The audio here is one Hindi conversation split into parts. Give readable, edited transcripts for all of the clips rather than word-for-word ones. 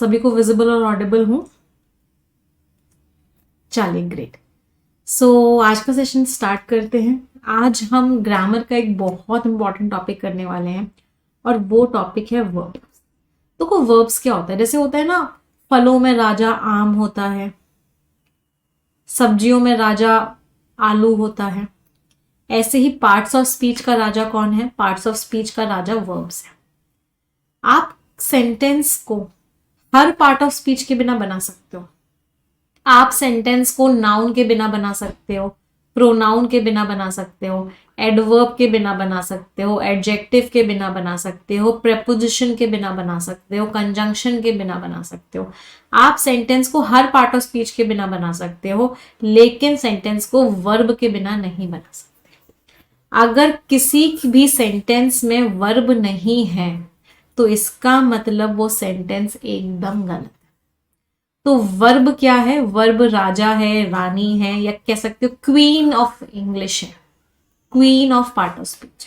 सभी को विजिबल और ऑडिबल हूं? चलिए ग्रेट। सो आज का सेशन स्टार्ट करते हैं। आज हम ग्रामर का एक बहुत इंपॉर्टेंट टॉपिक करने वाले हैं और वो टॉपिक है वर्ब। तो वर्ब्स क्या होता है? जैसे होता है ना, फलों में राजा आम होता है, सब्जियों में राजा आलू होता है, ऐसे ही पार्ट्स ऑफ स्पीच का राजा कौन है? पार्ट्स ऑफ स्पीच का राजा वर्ब्स है। आप सेंटेंस को हर पार्ट ऑफ स्पीच के बिना बना सकते हो। आप सेंटेंस को नाउन के बिना बना सकते हो, प्रोनाउन के बिना बना सकते हो, एडवर्ब के बिना बना सकते हो, एडजेक्टिव के बिना बना सकते हो, प्रेपोजिशन के बिना बना सकते हो, कंजंक्शन के बिना बना सकते हो। आप सेंटेंस को हर पार्ट ऑफ स्पीच के बिना बना सकते हो, लेकिन सेंटेंस को वर्ब के बिना नहीं बना सकते। अगर किसी भी सेंटेंस में वर्ब नहीं है तो इसका मतलब वो सेंटेंस एकदम गलत है। तो वर्ब क्या है? वर्ब राजा है, रानी है, या कह सकते हो क्वीन ऑफ इंग्लिश है, queen of part of speech.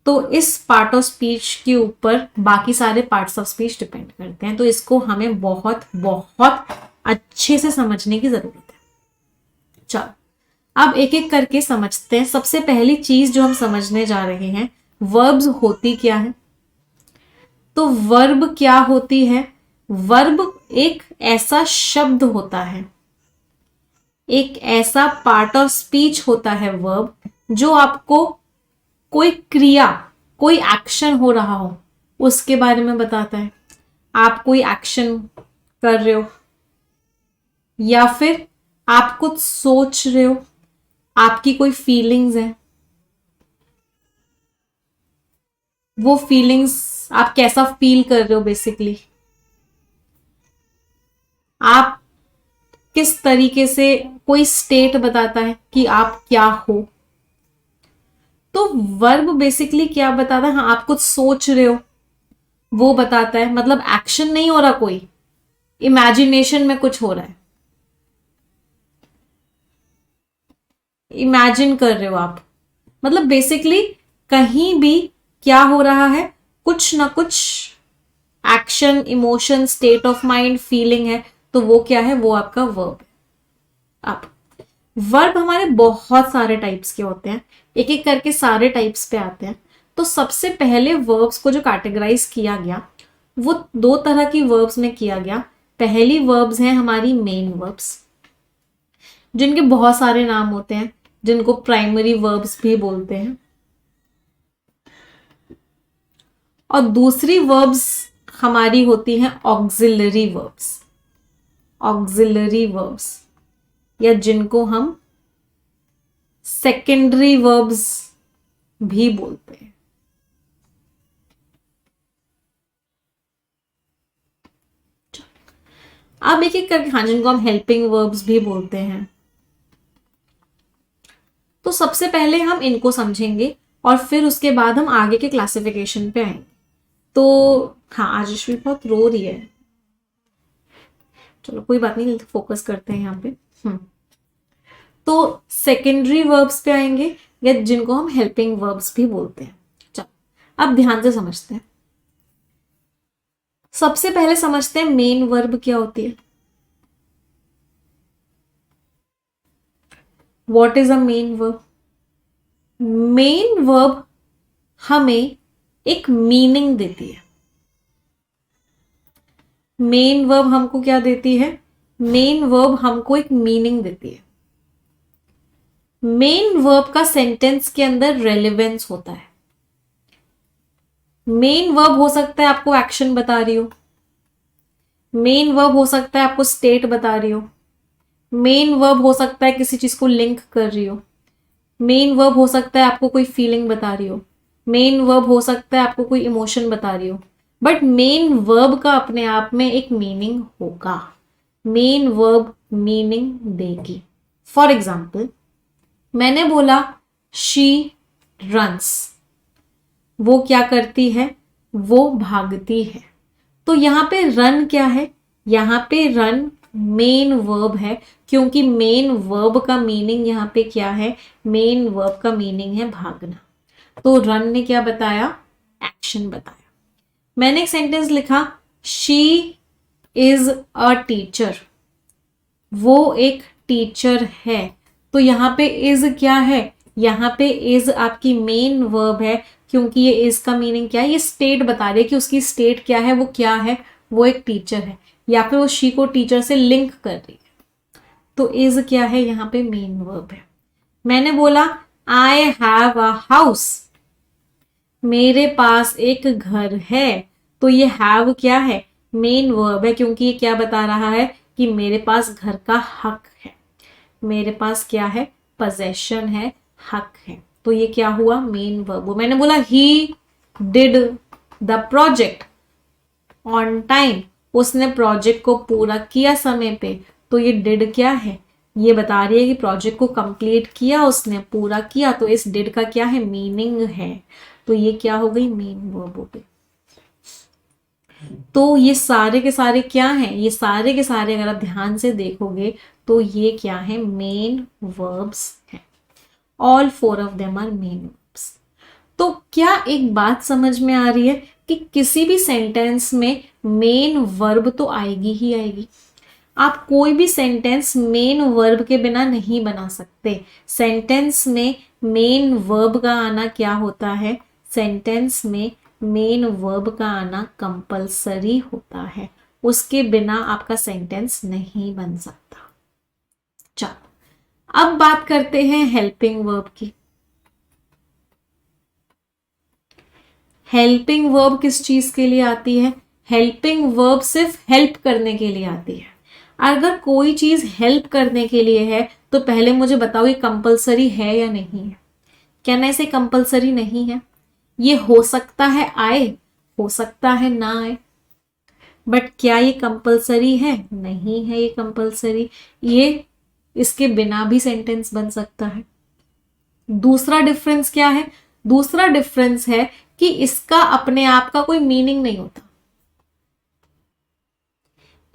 तो इस पार्ट ऑफ स्पीच के ऊपर बाकी सारे पार्ट्स ऑफ स्पीच डिपेंड करते हैं। तो इसको हमें बहुत बहुत अच्छे से समझने की जरूरत है। चलो अब एक एक करके समझते हैं। सबसे पहली चीज जो हम समझने जा रहे हैं, वर्ब्स होती क्या है। तो वर्ब क्या होती है? वर्ब एक ऐसा शब्द होता है, एक ऐसा पार्ट ऑफ स्पीच होता है वर्ब, जो आपको कोई क्रिया, कोई एक्शन हो रहा हो उसके बारे में बताता है। आप कोई एक्शन कर रहे हो या फिर आप कुछ सोच रहे हो, आपकी कोई फीलिंग्स है, वो फीलिंग्स आप कैसा फील कर रहे हो, बेसिकली आप किस तरीके से, कोई स्टेट बताता है कि आप क्या हो। तो वर्ब बेसिकली क्या बताता है? हाँ, आप कुछ सोच रहे हो वो बताता है, मतलब एक्शन नहीं हो रहा, कोई इमेजिनेशन में कुछ हो रहा है, इमेजिन कर रहे हो आप, मतलब बेसिकली कहीं भी क्या हो रहा है, कुछ ना कुछ action, emotion, state of mind, feeling है, तो वो क्या है? वो आपका वर्ब है। अब वर्ब हमारे बहुत सारे टाइप्स के होते हैं, एक एक करके सारे टाइप्स पे आते हैं। तो सबसे पहले वर्ब्स को जो कैटेगराइज किया गया वो दो तरह की वर्ब्स में किया गया। पहली वर्ब्स हैं हमारी मेन वर्ब्स, जिनके बहुत सारे नाम होते हैं, जिनको प्राइमरी वर्ब्स भी बोलते हैं। और दूसरी वर्ब्स हमारी होती हैं ऑक्सिलरी वर्ब्स, ऑक्सिलरी वर्ब्स, या जिनको हम सेकेंडरी वर्ब्स भी बोलते हैं। अब एक एक करके, हाँ, जिनको हम हेल्पिंग वर्ब्स भी बोलते हैं। तो सबसे पहले हम इनको समझेंगे और फिर उसके बाद हम आगे के क्लासिफिकेशन पे आएंगे। तो हाँ, आजुश्री बहुत रो रही है, चलो कोई बात नहीं, फोकस करते हैं यहाँ पे। तो सेकेंडरी वर्ब्स पे आएंगे, या जिनको हम हेल्पिंग वर्ब्स भी बोलते हैं। चलो अब ध्यान से समझते हैं। सबसे पहले समझते हैं मेन वर्ब क्या होती है। What is a main verb? Main verb हमें एक मीनिंग देती है। मेन वर्ब हमको क्या देती है? मेन वर्ब हमको एक मीनिंग देती है। मेन वर्ब का सेंटेंस के अंदर रेलेवेंस होता है। मेन वर्ब हो सकता है आपको एक्शन बता रही हो, मेन वर्ब हो सकता है आपको स्टेट बता रही हो, मेन वर्ब हो सकता है किसी चीज को लिंक कर रही हो, मेन वर्ब हो सकता है आपको कोई फीलिंग बता रही हो, मेन वर्ब हो सकता है आपको कोई इमोशन बता रही हो। बट मेन वर्ब का अपने आप में एक मीनिंग होगा, मेन वर्ब मीनिंग देगी। फॉर एग्जाम्पल, मैंने बोला शी रन्स, वो क्या करती है? वो भागती है। तो यहां पे रन क्या है? यहां पे रन मेन वर्ब है, क्योंकि मेन वर्ब का मीनिंग यहां पे क्या है? मेन वर्ब का मीनिंग है भागना। तो रन ने क्या बताया? एक्शन बताया। मैंने एक सेंटेंस लिखा, शी इज अ टीचर, वो एक टीचर है। तो यहाँ पे इज क्या है, यहाँ पे इज आपकी मेन वर्ब है, क्योंकि ये इज का मीनिंग क्या है, ये स्टेट बता रही है कि उसकी स्टेट क्या है, वो क्या है, वो एक टीचर है, या फिर वो शी को टीचर से लिंक कर रही है। तो इज क्या है, यहाँ पे मेन वर्ब है। मैंने बोला आई हैव अ हाउस, मेरे पास एक घर है। तो ये हैव क्या है, मेन वर्ब है, क्योंकि ये क्या बता रहा है कि मेरे पास घर का हक है, मेरे पास क्या है, पोजेशन है, हक है। तो ये क्या हुआ, मेन वर्ब। मैंने बोला he did the project on time, उसने प्रोजेक्ट को पूरा किया समय पे। तो ये डिड क्या है, ये बता रही है कि प्रोजेक्ट को कंप्लीट किया उसने, पूरा किया। तो इस डिड का क्या है, मीनिंग है। तो ये क्या हो गई, मेन वर्ब हो गई। तो ये सारे के सारे क्या हैं, ये सारे के सारे अगर आप ध्यान से देखोगे तो ये क्या है, मेन वर्ब्स हैं। All four of them are main verbs. तो क्या एक बात समझ में आ रही है कि किसी भी सेंटेंस में मेन वर्ब तो आएगी ही आएगी। आप कोई भी सेंटेंस मेन वर्ब के बिना नहीं बना सकते। सेंटेंस में मेन वर्ब का आना क्या होता है, सेंटेंस में मेन वर्ब का आना कंपलसरी होता है, उसके बिना आपका सेंटेंस नहीं बन सकता। चलो अब बात करते हैं हेल्पिंग वर्ब की। हेल्पिंग वर्ब किस चीज के लिए आती है, हेल्पिंग वर्ब सिर्फ हेल्प करने के लिए आती है। अगर कोई चीज हेल्प करने के लिए है तो पहले मुझे बताओ ये कंपलसरी है या नहीं है। कहना इसे कंपलसरी नहीं है, ये हो सकता है आए, हो सकता है ना आए, बट क्या ये कंपलसरी है, नहीं है ये कंपलसरी। ये इसके बिना भी सेंटेंस बन सकता है। दूसरा डिफरेंस क्या है, दूसरा डिफरेंस है कि इसका अपने आप का कोई मीनिंग नहीं होता।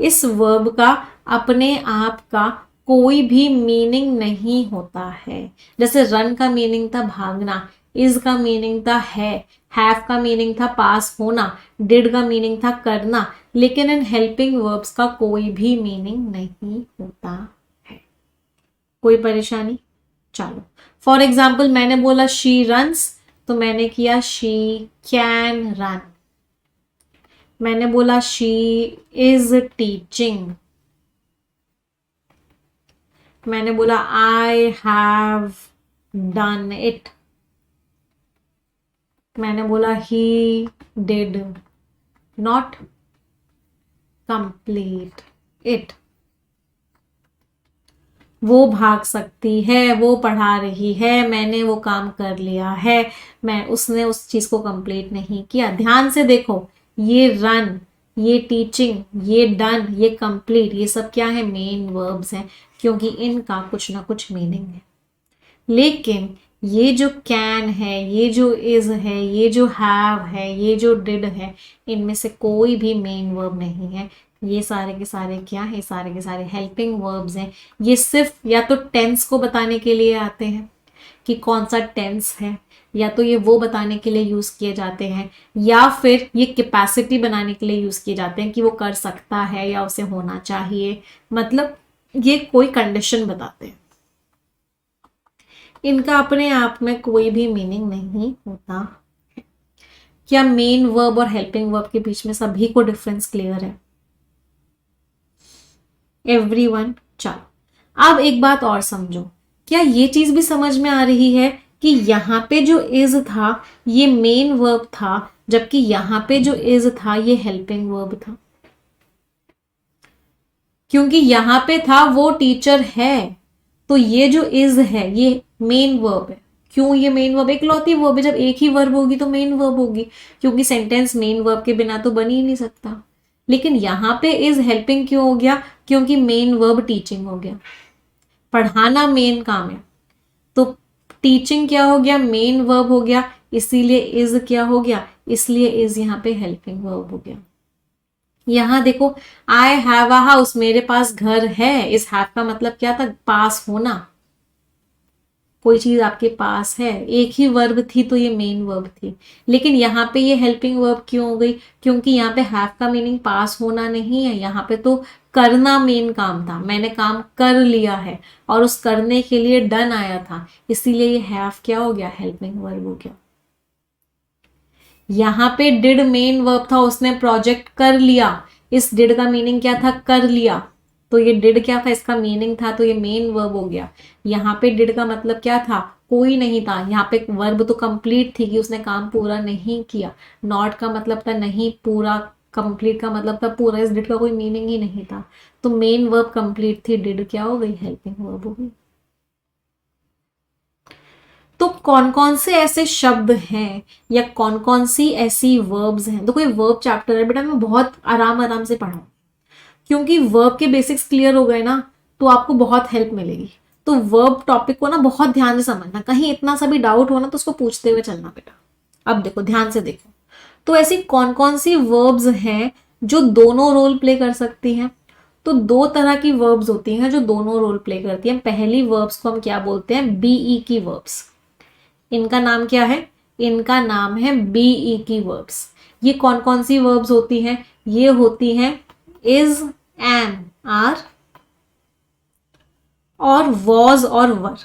इस वर्ब का अपने आप का कोई भी मीनिंग नहीं होता है। जैसे रन का मीनिंग था भागना, इज का मीनिंग था है, हैव का मीनिंग था पास होना, डिड का मीनिंग था करना, लेकिन इन हेल्पिंग वर्ब्स का कोई भी मीनिंग नहीं होता है। कोई परेशानी, चलो फॉर एग्जाम्पल मैंने बोला शी रन्स, तो मैंने किया शी कैन रन। मैंने बोला शी इज टीचिंग, मैंने बोला आई हैव डन इट, मैंने बोला he did not complete it. वो भाग सकती है, वो पढ़ा रही है, मैंने वो काम कर लिया है, मैं उसने उस चीज को कंप्लीट नहीं किया। ध्यान से देखो, ये रन, ये टीचिंग, ये डन, ये कंप्लीट, ये सब क्या है, मेन वर्ब्स हैं, क्योंकि इनका कुछ ना कुछ मीनिंग है। लेकिन ये जो कैन है, ये जो इज है, ये जो हैव है, ये जो डिड है, इनमें से कोई भी मेन वर्ब नहीं है। ये सारे के सारे क्या है, सारे के सारे हेल्पिंग वर्ब्स हैं। ये सिर्फ या तो टेंस को बताने के लिए आते हैं कि कौन सा टेंस है, या तो ये वो बताने के लिए यूज किए जाते हैं, या फिर ये कैपेसिटी बनाने के लिए यूज किए जाते हैं कि वो कर सकता है या उसे होना चाहिए। मतलब ये कोई कंडीशन बताते हैं। इनका अपने आप में कोई भी मीनिंग नहीं होता है। क्या मेन वर्ब और हेल्पिंग वर्ब के बीच में सभी को डिफरेंस क्लियर है, एवरीवन? चलो अब एक बात और समझो, क्या ये चीज भी समझ में आ रही है कि यहां पे जो इज था ये मेन वर्ब था, जबकि यहां पे जो इज था ये हेल्पिंग वर्ब था। क्योंकि यहां पे था वो टीचर है, तो ये जो इज है ये मेन वर्ब है। क्यों ये मेन वर्ब, इकलौती वर्ब है, जब एक ही वर्ब होगी तो मेन वर्ब होगी, क्योंकि सेंटेंस मेन वर्ब के बिना तो बन ही नहीं सकता। लेकिन यहां पे इज हेल्पिंग क्यों हो गया, क्योंकि मेन वर्ब टीचिंग हो गया, पढ़ाना मेन काम है, तो टीचिंग क्या हो गया, मेन वर्ब हो गया, इसीलिए इज क्या हो गया, इसलिए इज यहाँ पे हेल्पिंग वर्ब हो गया। यहां देखो आई हैव अ हाउस, मेरे पास घर है, इस हैव का मतलब क्या था, पास होना, कोई चीज आपके पास है, एक ही वर्ब थी तो ये मेन वर्ब थी, लेकिन यहाँ पे ये हेल्पिंग वर्ब क्यों हो गई? क्योंकि यहाँ पे हैव का मीनिंग पास होना नहीं है, यहाँ पे तो करना मेन काम था, मैंने काम कर लिया है और उस करने के लिए डन आया था, इसीलिए ये हैव क्या हो गया? हेल्पिंग वर्ब हो गया। यहाँ पे डिड मेन वर्ब था, उसने प्रोजेक्ट कर लिया, इस डिड का मीनिंग क्या था? कर लिया, तो ये डिड क्या था? इसका मीनिंग था, तो ये मेन वर्ब हो गया। यहाँ पे डिड का मतलब क्या था? कोई नहीं था, यहाँ पे वर्ब तो कंप्लीट थी कि उसने काम पूरा नहीं किया, नॉट का मतलब था नहीं पूरा, कंप्लीट का मतलब था पूरा, इस डिड का कोई मीनिंग ही नहीं था, तो मेन वर्ब कंप्लीट थी, डिड क्या हो गई? हेल्पिंग वर्ब हो गई। तो कौन कौन से ऐसे शब्द हैं या कौन कौन सी ऐसी वर्ब्स हैं? देखो ये वर्ब चैप्टर है बेटा, मैं बहुत आराम आराम से पढ़ाऊँ, क्योंकि वर्ब के बेसिक्स क्लियर हो गए ना तो आपको बहुत हेल्प मिलेगी। तो वर्ब टॉपिक को ना बहुत ध्यान से समझना, कहीं इतना सा भी डाउट हो ना तो उसको पूछते हुए चलना बेटा। अब देखो ध्यान से देखो, तो ऐसी कौन कौन सी वर्ब्स हैं जो दोनों रोल प्ले कर सकती हैं? तो दो तरह की वर्ब्स होती हैं जो दोनों रोल प्ले करती हैं। पहली वर्ब्स को हम क्या बोलते हैं? बीई की वर्ब्स। इनका नाम क्या है? इनका नाम है बीई की वर्ब्स। ये कौन कौन सी वर्ब्स होती हैं? ये होती हैं इज, एम, आर और वॉज और वर।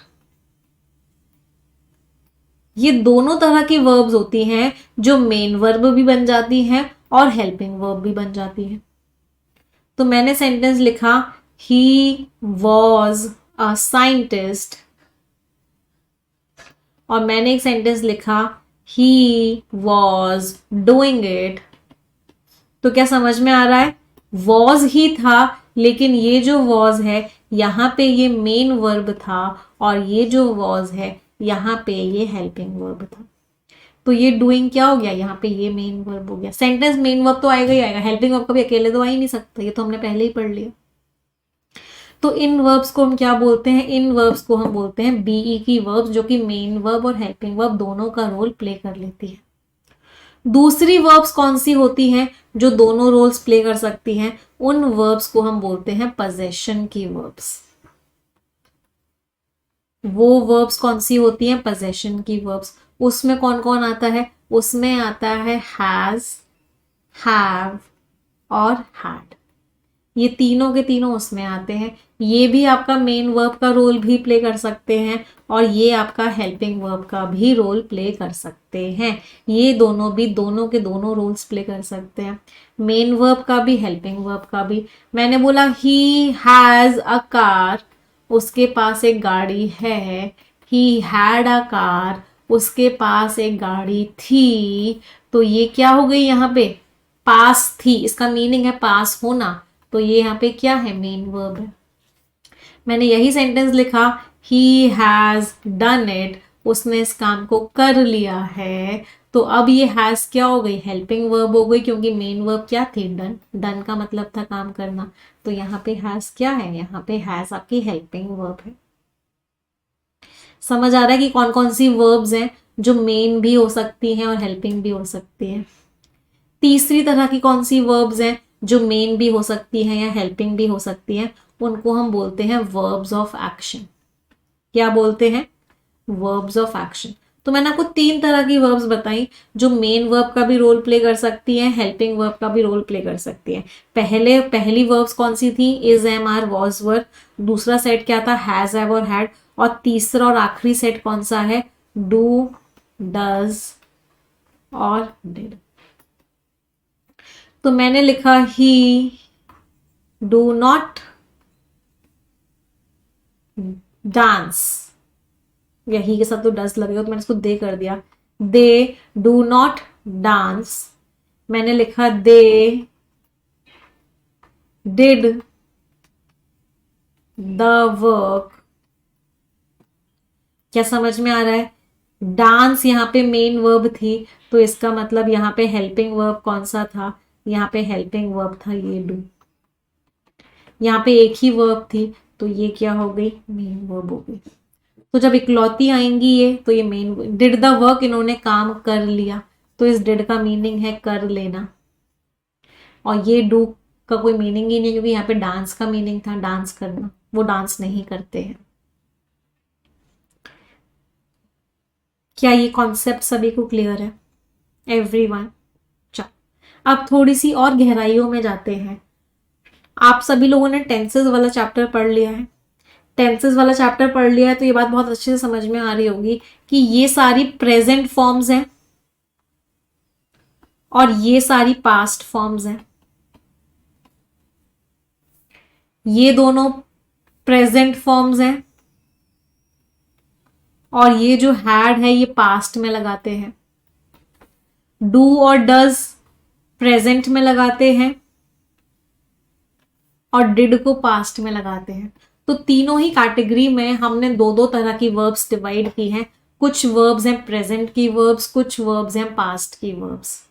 ये दोनों तरह की वर्ब्स होती हैं जो मेन वर्ब भी बन जाती हैं और हेल्पिंग वर्ब भी बन जाती हैं। तो मैंने सेंटेंस लिखा ही वॉज अ साइंटिस्ट, और मैंने एक सेंटेंस लिखा ही वॉज डूइंग इट। तो क्या समझ में आ रहा है? वॉज ही था, लेकिन ये जो वॉज है यहाँ पे ये मेन वर्ब था, और ये जो वॉज है यहाँ पे ये हेल्पिंग वर्ब था। तो ये डूइंग क्या हो गया? यहाँ पे ये मेन वर्ब हो गया। सेंटेंस मेन वर्ब तो आएगा ही आएगा, हेल्पिंग वर्ब कभी अकेले तो आ ही नहीं सकता, ये तो हमने पहले ही पढ़ लिया। तो इन वर्ब्स को हम क्या बोलते हैं? इन वर्ब्स को हम बोलते हैं बीई की वर्ब्स, जो कि मेन वर्ब और हेल्पिंग वर्ब दोनों का रोल प्ले कर लेती है। दूसरी वर्ब्स कौन सी होती हैं जो दोनों रोल्स प्ले कर सकती हैं? उन वर्ब्स को हम बोलते हैं पजेशन की वर्ब्स। वो वर्ब्स कौन सी होती हैं? पजेशन की वर्ब्स। उसमें कौन कौन आता है? उसमें आता है हैज, हैव और हैड। ये तीनों के तीनों उसमें आते हैं। ये भी आपका मेन वर्ब का रोल भी प्ले कर सकते हैं और ये आपका हेल्पिंग वर्ब का भी रोल प्ले कर सकते हैं। ये दोनों भी दोनों के दोनों रोल्स प्ले कर सकते हैं, मेन वर्ब का भी हेल्पिंग वर्ब का भी। मैंने बोला ही हैज अ कार, उसके पास एक गाड़ी है। ही हैड अ कार, उसके पास एक गाड़ी थी। तो ये क्या हो गई? यहाँ पे पास थी, इसका मीनिंग है पास होना, तो ये यहाँ पे क्या है? मेन वर्ब है। मैंने यही सेंटेंस लिखा ही हैज डन इट, उसने इस काम को कर लिया है। तो अब ये हैज क्या हो गई? हेल्पिंग वर्ब हो गई, क्योंकि मेन वर्ब क्या थी? डन। डन का मतलब था काम करना, तो यहाँ पे हैज क्या है? यहाँ पे हैज आपकी हेल्पिंग वर्ब है। समझ आ रहा है कि कौन कौन सी वर्ब्स हैं जो मेन भी हो सकती हैं और हेल्पिंग भी हो सकती है। तीसरी तरह की कौन सी वर्ब्स हैं जो मेन भी हो सकती हैं या हेल्पिंग भी हो सकती हैं? उनको हम बोलते हैं वर्ब्स ऑफ एक्शन। क्या बोलते हैं? Verbs of action. तो मैंने आपको तीन तरह की वर्ब्स बताई जो मेन वर्ब का भी रोल प्ले कर सकती हैं, हेल्पिंग वर्ब का भी रोल प्ले कर सकती हैं। पहली वर्ब्स कौन सी थी? इज, एम, आर, वॉज, वर। दूसरा सेट क्या था? हैज, हैव और हैड। और तीसरा और आखिरी सेट कौन सा है? डू, डज और डिड। तो मैंने लिखा ही डू नॉट डांस, यही के साथ तो डस लगेगा तो मैंने इसको दे कर दिया। They do not dance. मैंने लिखा दे डिड द वर्क। क्या समझ में आ रहा है? डांस यहाँ पे मेन वर्ब थी, तो इसका मतलब यहाँ पे हेल्पिंग वर्ब कौन सा था? यहाँ पे हेल्पिंग वर्ब था ये डू। यहाँ पे एक ही वर्ब थी, तो ये क्या हो गई? मेन वर्ब हो गई। तो जब इकलौती आएंगी ये, तो ये मेन। डिड द वर्क, इन्होंने काम कर लिया, तो इस डिड का मीनिंग है कर लेना। और ये डू का कोई मीनिंग ही नहीं, क्योंकि यहाँ पे डांस का मीनिंग था डांस करना, वो डांस नहीं करते हैं। क्या ये कॉन्सेप्ट सभी को क्लियर है? एवरीवन? चलो अब थोड़ी सी और गहराइयों में जाते हैं। आप सभी लोगों ने टेंसेस वाला चैप्टर पढ़ लिया है। टेंसेस वाला चैप्टर पढ़ लिया है तो ये बात बहुत अच्छे से समझ में आ रही होगी कि ये सारी प्रेजेंट फॉर्म्स हैं और ये सारी पास्ट फॉर्म्स हैं। ये दोनों प्रेजेंट फॉर्म्स हैं और ये जो हैड है ये पास्ट में लगाते हैं। डू और डज प्रेजेंट में लगाते हैं और डिड को पास्ट में लगाते हैं। तो तीनों ही कैटेगरी में हमने दो दो तरह की वर्ब्स डिवाइड की हैं। कुछ वर्ब्स हैं प्रेजेंट की वर्ब्स, कुछ वर्ब्स हैं पास्ट की वर्ब्स।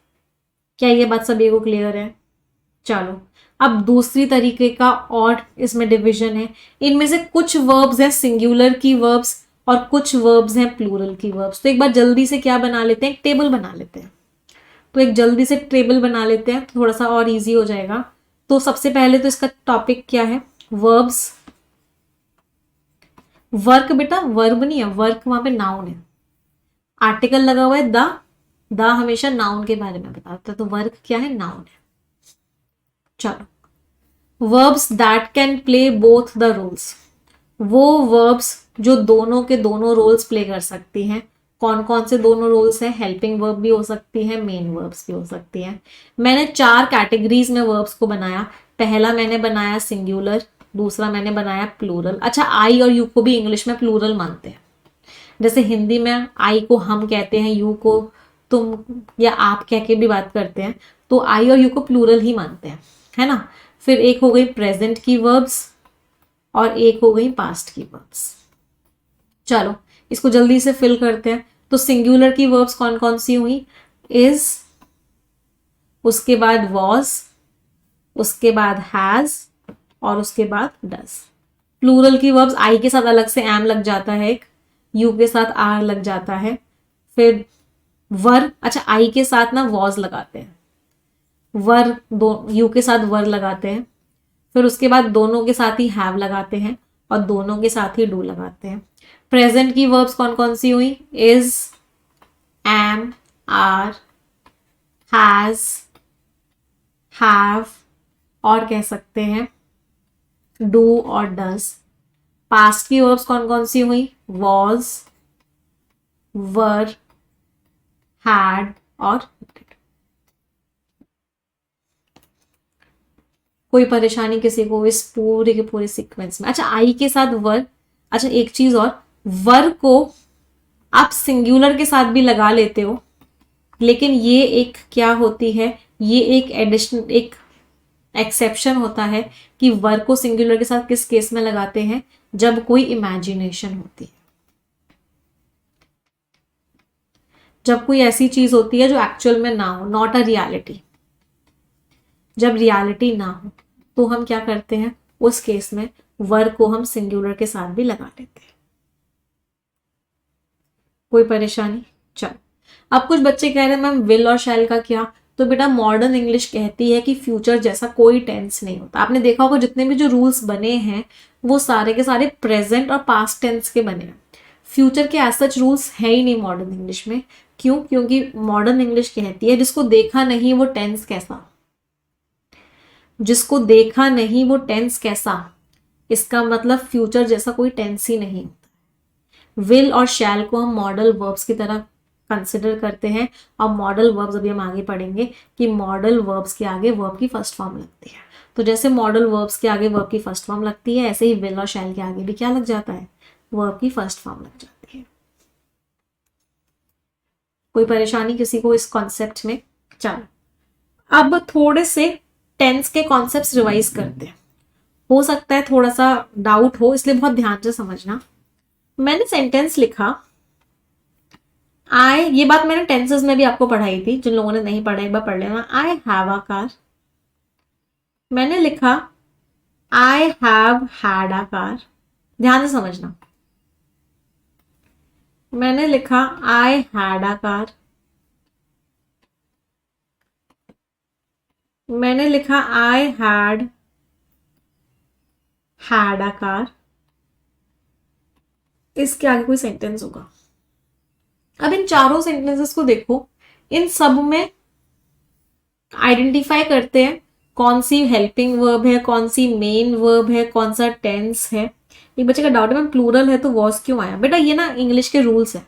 क्या ये बात सभी को क्लियर है? चलो अब दूसरी तरीके का और इसमें डिवीजन है। इनमें से कुछ वर्ब्स हैं सिंगुलर की वर्ब्स और कुछ वर्ब्स हैं प्लूरल की वर्ब्स। तो एक बार जल्दी से क्या बना लेते हैं, एक टेबल बना लेते हैं। तो एक जल्दी से टेबल बना लेते हैं, थोड़ा सा और इजी हो जाएगा। तो सबसे पहले तो इसका टॉपिक क्या है, वर्ब्स। वर्क बेटा वर्ब नहीं है, वर्क वहां पे नाउन है, आर्टिकल लगा हुआ है द हमेशा नाउन के बारे में बताता है, तो वर्क क्या है, नाउन है। चलो verbs that can play both the roles, वो वर्ब्स जो दोनों के दोनों रोल्स प्ले कर सकती हैं। कौन कौन से दोनों रोल्स हैं, हेल्पिंग वर्ब भी हो सकती है, मेन वर्ब्स भी हो सकती हैं। मैंने 4 कैटेगरीज में वर्ब्स को बनाया। पहला मैंने बनाया सिंगुलर, दूसरा मैंने बनाया प्लूरल। अच्छा आई और यू को भी इंग्लिश में प्लूरल मानते हैं। जैसे हिंदी में आई को हम कहते हैं, यू को तुम या आप कह के भी बात करते हैं, तो आई और यू को प्लूरल ही मानते हैं, है ना। फिर एक हो गई प्रेजेंट की वर्ब्स और एक हो गई पास्ट की वर्ब्स। चलो इसको जल्दी से फिल करते हैं। तो सिंगुलर की वर्ब्स कौन कौन सी हुई, इज, उसके बाद वॉज, उसके बाद हैज और उसके बाद डज। प्लूरल की वर्ब्स आई के साथ अलग से एम लग जाता है, एक यू के साथ आर लग जाता है, फिर वर, अच्छा आई के साथ ना वॉज लगाते हैं, वर दो यू के साथ वर लगाते हैं, फिर उसके बाद दोनों के साथ ही हैव लगाते हैं और दोनों के साथ ही डू लगाते हैं। प्रेजेंट की वर्ब्स कौन कौन सी हुई, is, am, are, has, have और कह सकते हैं डू और डज। पास्ट की वर्ब्स कौन कौन सी हुई, वॉज, वर, हैड और डिड। कोई परेशानी किसी को इस पूरे के पूरे सीक्वेंस में? अच्छा आई के साथ वर, अच्छा एक चीज और, वर को आप सिंगुलर के साथ भी लगा लेते हो, लेकिन ये एक क्या होती है, ये एक एडिशनल एक एक्सेप्शन होता है कि वर को सिंगुलर के साथ किस केस में लगाते हैं, जब कोई इमेजिनेशन होती है, जब कोई ऐसी चीज होती है जो एक्चुअल में ना हो, नॉट अ रियलिटी। जब रियलिटी ना हो तो हम क्या करते हैं, उस केस में वर को हम सिंगुलर के साथ भी लगा लेते हैं। कोई परेशानी? चलो अब कुछ बच्चे कह रहे हैं मैम विल और शैल का क्या, तो बेटा मॉडर्न इंग्लिश कहती है कि फ्यूचर जैसा कोई टेंस नहीं होता। आपने देखा होगा जितने भी जो रूल्स बने हैं वो सारे के सारे प्रेजेंट और पास्ट टेंस के बने हैं। फ्यूचर के एज सच रूल्स है ही नहीं मॉडर्न इंग्लिश में। क्यों? क्योंकि मॉडर्न इंग्लिश कहती है जिसको देखा नहीं वो टेंस कैसा, जिसको देखा नहीं वो टेंस कैसा, इसका मतलब फ्यूचर जैसा कोई टेंस ही नहीं होता। विल और शैल को हम मॉडल वर्ब्स की तरह कंसिडर करते हैं। और मॉडल वर्ब्स अभी हम आगे पढ़ेंगे कि मॉडल वर्ब्स के आगे वर्ब की फर्स्ट फॉर्म लगती है। तो जैसे मॉडल वर्ब्स के आगे वर्ब की फर्स्ट फॉर्म लगती है, ऐसे ही विल और शैल के आगे भी क्या लग जाता है, वर्ब की फर्स्ट फॉर्म लग जाती है। कोई परेशानी किसी को इस कॉन्सेप्ट में? चलो अब थोड़े से टेंस के कॉन्सेप्ट्स रिवाइज करते हैं। हो सकता है थोड़ा सा डाउट हो, इसलिए बहुत ध्यान से समझना। मैंने सेंटेंस लिखा आई, ये बात मैंने टेंसेस में भी आपको पढ़ाई थी, जिन लोगों ने नहीं पढ़ा एक बार पढ़ लेना। आई हैव अ कार, मैंने लिखा आई हैव हैड अ कार, ध्यान से समझना। मैंने लिखा आई हैड अ कार, मैंने लिखा आई हैड हैड अ कार। इसके आगे कोई सेंटेंस होगा, अब इन चारों सेंटेंसेस को देखो, इन सब में आइडेंटिफाई करते हैं कौन सी हेल्पिंग वर्ब है, कौन सी मेन वर्ब है, कौन सा टेंस है। एक बच्चे का डाउट है मैम प्लूरल है तो वॉज क्यों आया। बेटा ये ना इंग्लिश के रूल्स है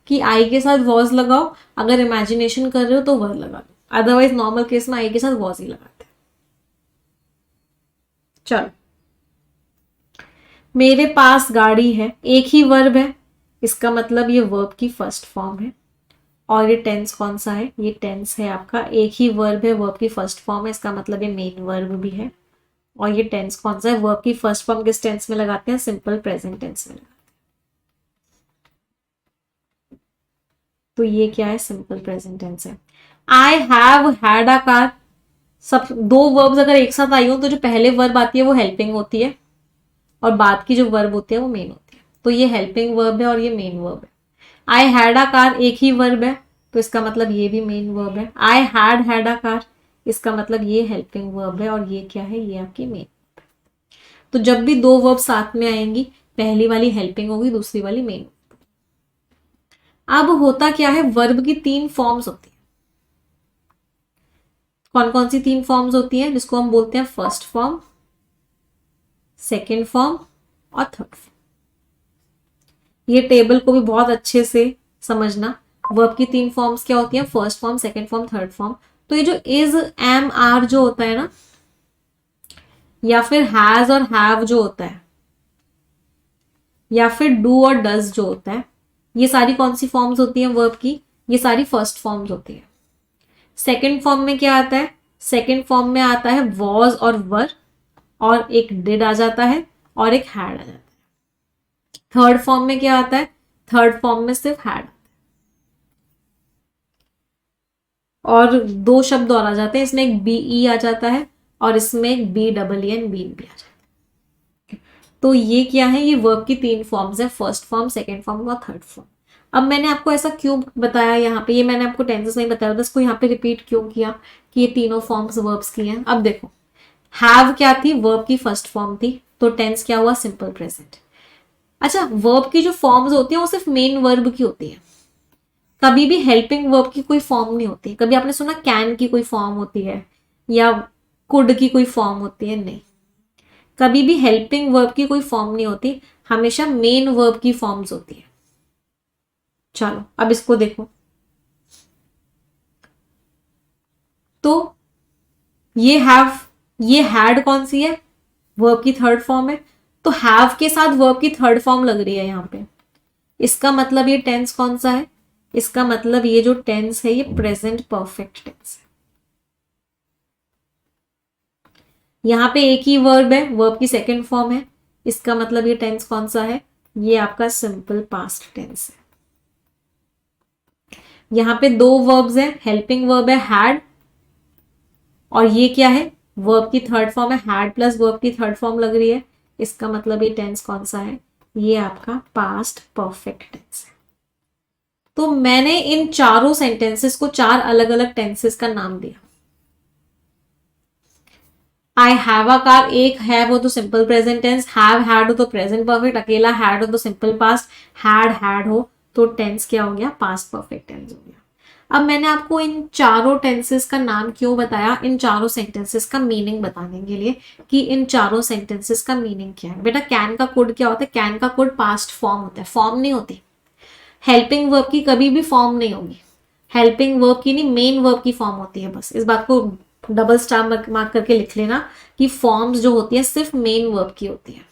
कि आई के साथ वॉज लगाओ, अगर इमेजिनेशन कर रहे हो तो वर लगा दो, अदरवाइज नॉर्मल केस में आई के साथ वॉज ही लगाते हैं। चलो, मेरे पास गाड़ी है, एक ही वर्ब है, इसका मतलब ये वर्ब की फर्स्ट फॉर्म है। और ये टेंस कौन सा है, ये टेंस है आपका, एक ही वर्ब है, वर्ब की फर्स्ट फॉर्म है, इसका मतलब ये मेन वर्ब भी है। और ये टेंस कौन सा है, वर्ब की फर्स्ट फॉर्म किस टेंस में लगाते हैं, सिंपल प्रेजेंट टेंस में लगाते हैं। तो ये क्या है, सिंपल प्रेजेंट टेंस है। I have had a car, सब दो वर्ब्स अगर एक साथ आई हो तो जो पहले वर्ब आती है वो हेल्पिंग होती है और बाद की जो वर्ब होती है वो मेन होती है। तो ये हेल्पिंग वर्ब है और ये मेन वर्ब है। आई हैड अ कार एक ही वर्ब है तो इसका मतलब ये भी मेन वर्ब है। आई हैड अ कार, इसका मतलब ये हेल्पिंग वर्ब है और ये क्या है, ये आपकी मेन। तो जब भी दो वर्ब साथ में आएंगी, पहली वाली हेल्पिंग होगी, दूसरी वाली मेन। अब होता क्या है, वर्ब की तीन फॉर्म्स होती है। कौन कौन सी तीन फॉर्म्स होती हैं, जिसको हम बोलते हैं फर्स्ट फॉर्म, सेकेंड फॉर्म और थर्ड फॉर्म। ये टेबल को भी बहुत अच्छे से समझना। वर्ब की तीन फॉर्म्स क्या होती हैं, first form, second form, third form. तो ये जो इज, एम, आर जो होता है ना, या फिर हैज और हैव जो होता है, या फिर डू और डज जो होता है, ये सारी कौन सी फॉर्म्स होती हैं वर्ब की, ये सारी फर्स्ट फॉर्म्स होती है। सेकेंड फॉर्म में क्या आता है, सेकेंड फॉर्म में आता है वॉज और वर, और एक डिड आ जाता है और एक हैड आ जाता है। थर्ड फॉर्म में क्या आता है, थर्ड फॉर्म में सिर्फ हैड और दो शब्द और आ जाते हैं, इसमें एक बी ई आ जाता है और इसमें एक बी डबल एन बीन भी आ जाता है। तो ये क्या है, ये वर्ब की तीन फॉर्म्स है, फर्स्ट फॉर्म, सेकेंड फॉर्म और थर्ड फॉर्म। अब मैंने आपको ऐसा क्यों बताया यहाँ पे, ये मैंने आपको टेंसेस नहीं बताया, बस को यहाँ पे रिपीट क्यों किया कि ये तीनों फॉर्म्स वर्ब्स की हैं। अब देखो, हैव क्या थी, वर्ब की फर्स्ट फॉर्म थी, तो टेंस क्या हुआ, सिंपल प्रेजेंट। अच्छा, वर्ब की जो फॉर्म्स होती है वो सिर्फ मेन वर्ब की होती है, कभी भी हेल्पिंग वर्ब की कोई फॉर्म नहीं होती। कभी आपने सुना कैन की कोई फॉर्म होती है या कुड की कोई फॉर्म होती है, नहीं, कभी भी हेल्पिंग वर्ब की कोई फॉर्म नहीं होती, हमेशा मेन वर्ब की फॉर्म्स होती है। चलो अब इसको देखो, तो ये हैव, ये हैड कौन सी है, वर्ब की थर्ड फॉर्म है, तो हैव के साथ वर्ब की थर्ड फॉर्म लग रही है यहां पे, इसका मतलब ये टेंस कौन सा है, इसका मतलब ये जो टेंस है ये प्रेजेंट परफेक्ट टेंस है। यहां पे एक ही वर्ब है, वर्ब की सेकेंड फॉर्म है, इसका मतलब ये टेंस कौन सा है, ये आपका सिंपल पास्ट टेंस है। यहां पे दो वर्ब्स है, हेल्पिंग वर्ब है हैड, और ये क्या है, वर्ब की थर्ड फॉर्म है, हैड प्लस वर्ब की थर्ड फॉर्म लग रही है, इसका मतलब ये टेंस कौन सा है, ये आपका पास्ट परफेक्ट टेंस है। तो मैंने इन चारों सेंटेंसेस को चार अलग अलग टेंसेस का नाम दिया। आई हैव अ कार, एक हैव हो तो simple present tense, have had हो तो प्रेजेंट परफेक्ट, अकेला हैड हो तो सिंपल पास्ट, हैड हो तो टेंस क्या हो गया, पास्ट परफेक्ट टेंस हो गया। अब मैंने आपको इन चारों टेंसेस का नाम क्यों बताया, इन चारों सेंटेंसेस का मीनिंग बताने के लिए कि इन चारों सेंटेंसेस का मीनिंग क्या है। बेटा कैन का कोड क्या होता है, कैन का कोड पास्ट फॉर्म होता है, फॉर्म नहीं होती। हेल्पिंग वर्ब की कभी भी फॉर्म नहीं होगी, हेल्पिंग वर्ब की नहीं, मेन वर्ब की फॉर्म होती है। बस इस बात को डबल स्टार मार्क करके लिख लेना कि फॉर्म्स जो होती है सिर्फ मेन वर्ब की होती है।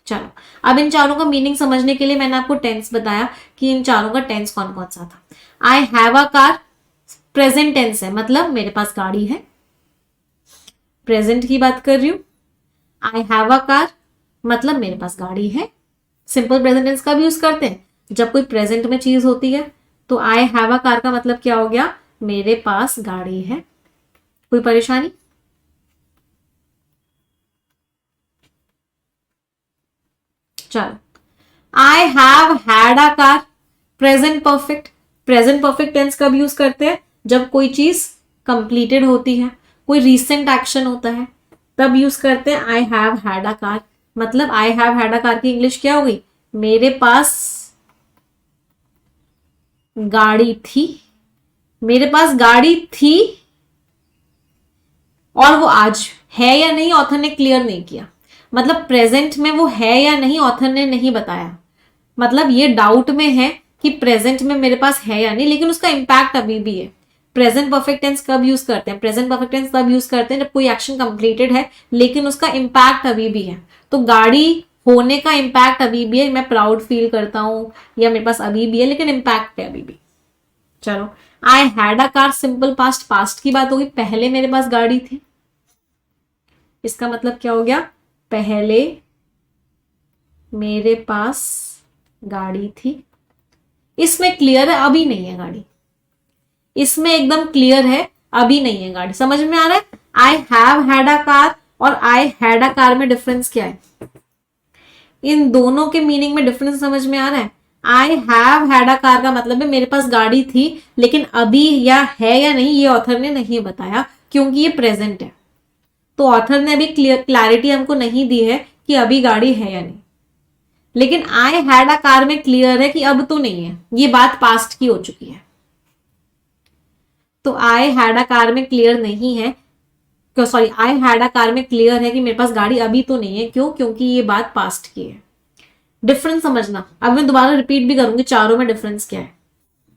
चलो अब इन चारों का मीनिंग समझने के लिए मैंने आपको टेंस बताया कि इन चारों का टेंस कौन कौन सा था। I have a car present tense है, मतलब मेरे पास गाड़ी है, प्रेजेंट की बात कर रही हूं। आई हैव अ कार मतलब मेरे पास गाड़ी है, सिंपल प्रेजेंट टेंस का भी यूज करते हैं जब कोई प्रेजेंट में चीज होती है। तो आई हैव अ कार का मतलब क्या हो गया, मेरे पास गाड़ी है। कोई परेशानी, चलो I have had a car present perfect, present perfect tense कब यूज करते हैं, जब कोई चीज कंप्लीटेड होती है, कोई रिसेंट एक्शन होता है, तब यूज करते हैं I have had a car. मतलब I have had a car की इंग्लिश क्या हो गई, मेरे पास गाड़ी थी, मेरे पास गाड़ी थी, और वो आज है या नहीं ऑथर ने क्लियर नहीं किया। मतलब प्रेजेंट में वो है या नहीं ऑथर ने नहीं बताया। मतलब ये डाउट में है कि प्रेजेंट में मेरे पास है या नहीं, लेकिन उसका इंपैक्ट अभी भी है। प्रेजेंट परफेक्ट टेंस कब यूज करते हैं? प्रेजेंट परफेक्ट टेंस तब यूज करते हैं जब कोई एक्शन कंप्लीटेड है लेकिन उसका इंपैक्ट अभी भी है। तो गाड़ी होने का इंपैक्ट अभी भी है, मैं प्राउड फील करता हूं या मेरे पास अभी भी है, लेकिन इंपैक्ट है अभी भी। चलो, आई had a car, simple past, past की बात होगी, पहले मेरे पास गाड़ी थी। इसका मतलब क्या हो गया? पहले मेरे पास गाड़ी थी। इसमें क्लियर है अभी नहीं है गाड़ी, इसमें एकदम क्लियर है अभी नहीं है गाड़ी। समझ में आ रहा है? I have had a car और आई हैड अ कार में डिफरेंस क्या है? इन दोनों के मीनिंग में डिफरेंस समझ में आ रहा है? I have had a car का मतलब है मेरे पास गाड़ी थी, लेकिन अभी या है या नहीं ये ऑथर ने नहीं बताया, क्योंकि ये प्रेजेंट है। तो ऑथर ने अभी क्लैरिटी हमको नहीं दी है कि अभी गाड़ी है या नहीं। लेकिन आई हैड अ कार में क्लियर है कि अब तो नहीं है, ये बात पास्ट की हो चुकी है। तो आई हैड अ कार में क्लियर नहीं है, क्यों? Sorry, I had a car में क्लियर है कि मेरे पास गाड़ी अभी तो नहीं है। क्यों? क्योंकि ये बात पास्ट की है। डिफरेंस समझना, अब मैं दोबारा रिपीट भी करूंगी चारों में डिफरेंस क्या है।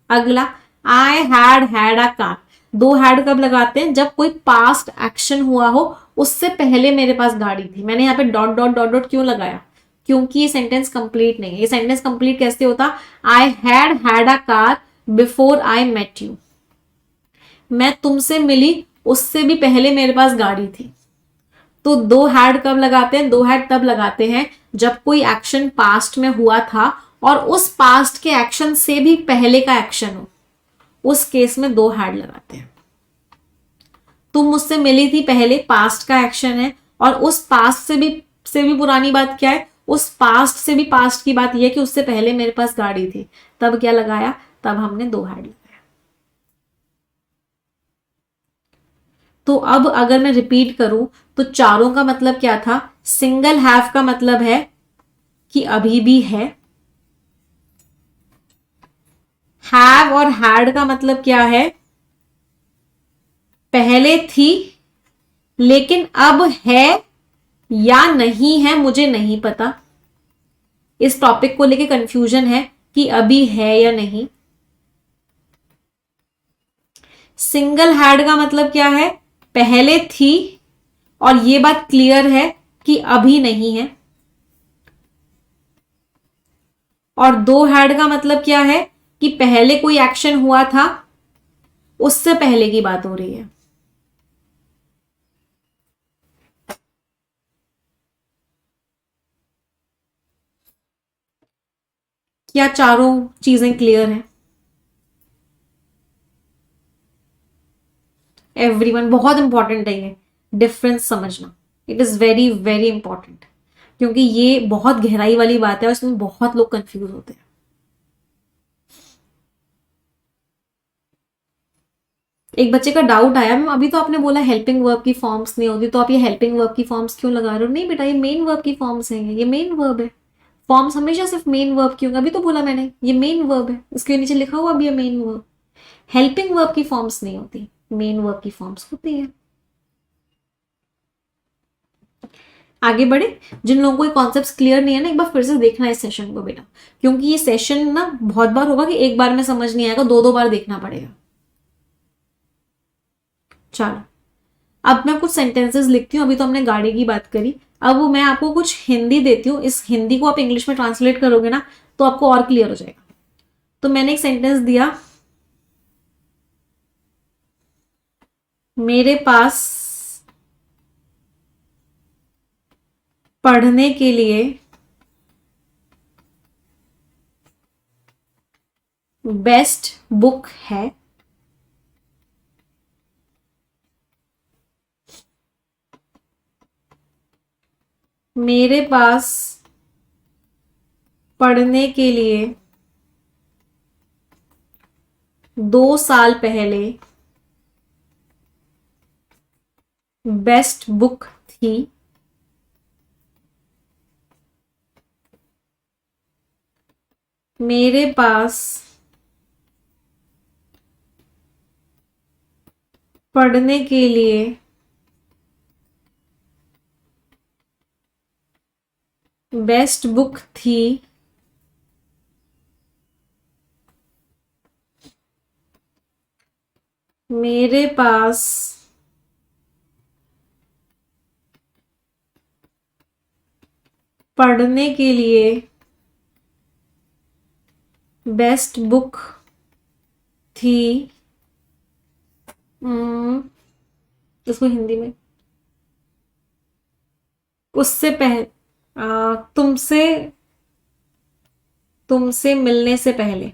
अगला, आई हैड अ कार, दो हैड कब लगाते हैं? जब कोई पास्ट एक्शन हुआ हो, उससे पहले मेरे पास गाड़ी थी। मैंने यहाँ पे डॉट डॉट डॉट डॉट क्यों लगाया? क्योंकि ये सेंटेंस कंप्लीट नहीं है। ये सेंटेंस कंप्लीट कैसे होता? I had a car before I met you, मैं तुमसे मिली उससे भी पहले मेरे पास गाड़ी थी। तो दो हैड कब लगाते हैं? दो हैड तब लगाते हैं जब कोई एक्शन पास्ट में हुआ था और उस पास्ट के एक्शन से भी पहले का एक्शन हो, उस केस में दो हैड लगाते हैं। तुम मुझसे मिली थी, पहले पास्ट का एक्शन है, और उस पास्ट से भी पुरानी बात क्या है? उस पास्ट से भी पास्ट की बात यह कि उससे पहले मेरे पास गाड़ी थी। तब क्या लगाया? तब हमने दो हैड लगाया। तो अब अगर मैं रिपीट करूं तो चारों का मतलब क्या था? सिंगल हैव का मतलब है कि अभी भी है। हैव और हैड का मतलब क्या है? पहले थी लेकिन अब है या नहीं है मुझे नहीं पता। इस टॉपिक को लेके कंफ्यूजन है कि अभी है या नहीं। सिंगल हैड का मतलब क्या है? पहले थी और ये बात क्लियर है कि अभी नहीं है। और दो हैड का मतलब क्या है? कि पहले कोई एक्शन हुआ था, उससे पहले की बात हो रही है। क्या चारों चीजें क्लियर हैं? एवरीवन, बहुत इंपॉर्टेंट है ये डिफरेंस समझना। It is very very important, क्योंकि ये बहुत गहराई वाली बात है और इसमें बहुत लोग कंफ्यूज होते हैं। एक बच्चे का डाउट आया, मैम अभी तो आपने बोला हेल्पिंग वर्ब की फॉर्म्स नहीं होती, तो आप ये हेल्पिंग वर्ब की फॉर्म्स क्यों लगा रहे हो? नहीं बेटा, ये मेन वर्ब की फॉर्म्स हैं, ये मेन वर्ब है। फॉर्म्स हमेशा सिर्फ मेन वर्ब की होंगे। अभी तो बोला मैंने ये मेन वर्ब है, इसके नीचे लिखा हुआ भी है मेन वर्ब। हेल्पिंग वर्ब की फॉर्म्स नहीं होती, मेन वर्ब की फॉर्म्स होती है। आगे बढ़े। जिन लोगों को ये कॉन्सेप्ट्स क्लियर नहीं है ना, एक बार फिर से देखना है इस सेशन को बेटा, क्योंकि ये सेशन ना बहुत बार होगा कि एक बार में समझ नहीं आएगा, दो दो बार देखना पड़ेगा। चलो, अब मैं कुछ सेंटेंसेस लिखती हूँ। अभी तो हमने गाड़ी की बात करी, अब मैं आपको कुछ हिंदी देती हूँ। इस हिंदी को आप इंग्लिश में ट्रांसलेट करोगे ना तो आपको और क्लियर हो जाएगा। तो मैंने एक सेंटेंस दिया, मेरे पास पढ़ने के लिए बेस्ट बुक है। मेरे पास पढ़ने के लिए 2 साल पहले बेस्ट बुक थी। मेरे पास पढ़ने के लिए बेस्ट बुक थी मेरे पास पढ़ने के लिए बेस्ट बुक थी इसको हिंदी में उससे पहले तुमसे तुमसे मिलने से पहले।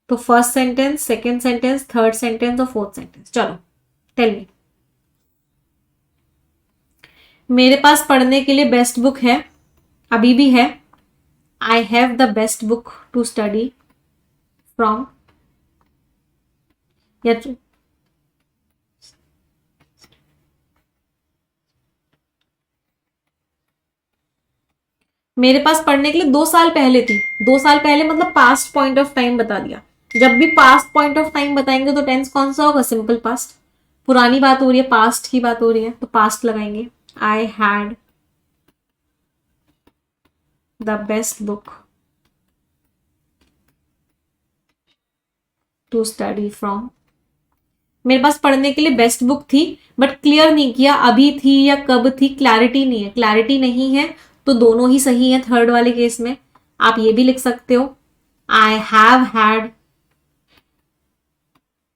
तो first sentence, second sentence, third sentence और फोर्थ सेंटेंस। चलो टेल मी। मेरे पास पढ़ने के लिए बेस्ट बुक है, अभी भी है। I have the best book to study from. या मेरे पास पढ़ने के लिए 2 साल पहले थी। 2 साल पहले मतलब पास्ट पॉइंट ऑफ टाइम बता दिया। जब भी पास्ट पॉइंट ऑफ टाइम बताएंगे तो टेंस कौन सा होगा? Simple past. पुरानी बात हो रही है, पास्ट की बात हो रही है, तो पास्ट लगाएंगे। I had the best book to study from. मेरे पास पढ़ने के लिए बेस्ट बुक थी, बट क्लियर नहीं किया अभी थी या कब थी, क्लैरिटी नहीं है। क्लैरिटी नहीं है तो दोनों ही सही है थर्ड वाले केस में। आप ये भी लिख सकते हो I have had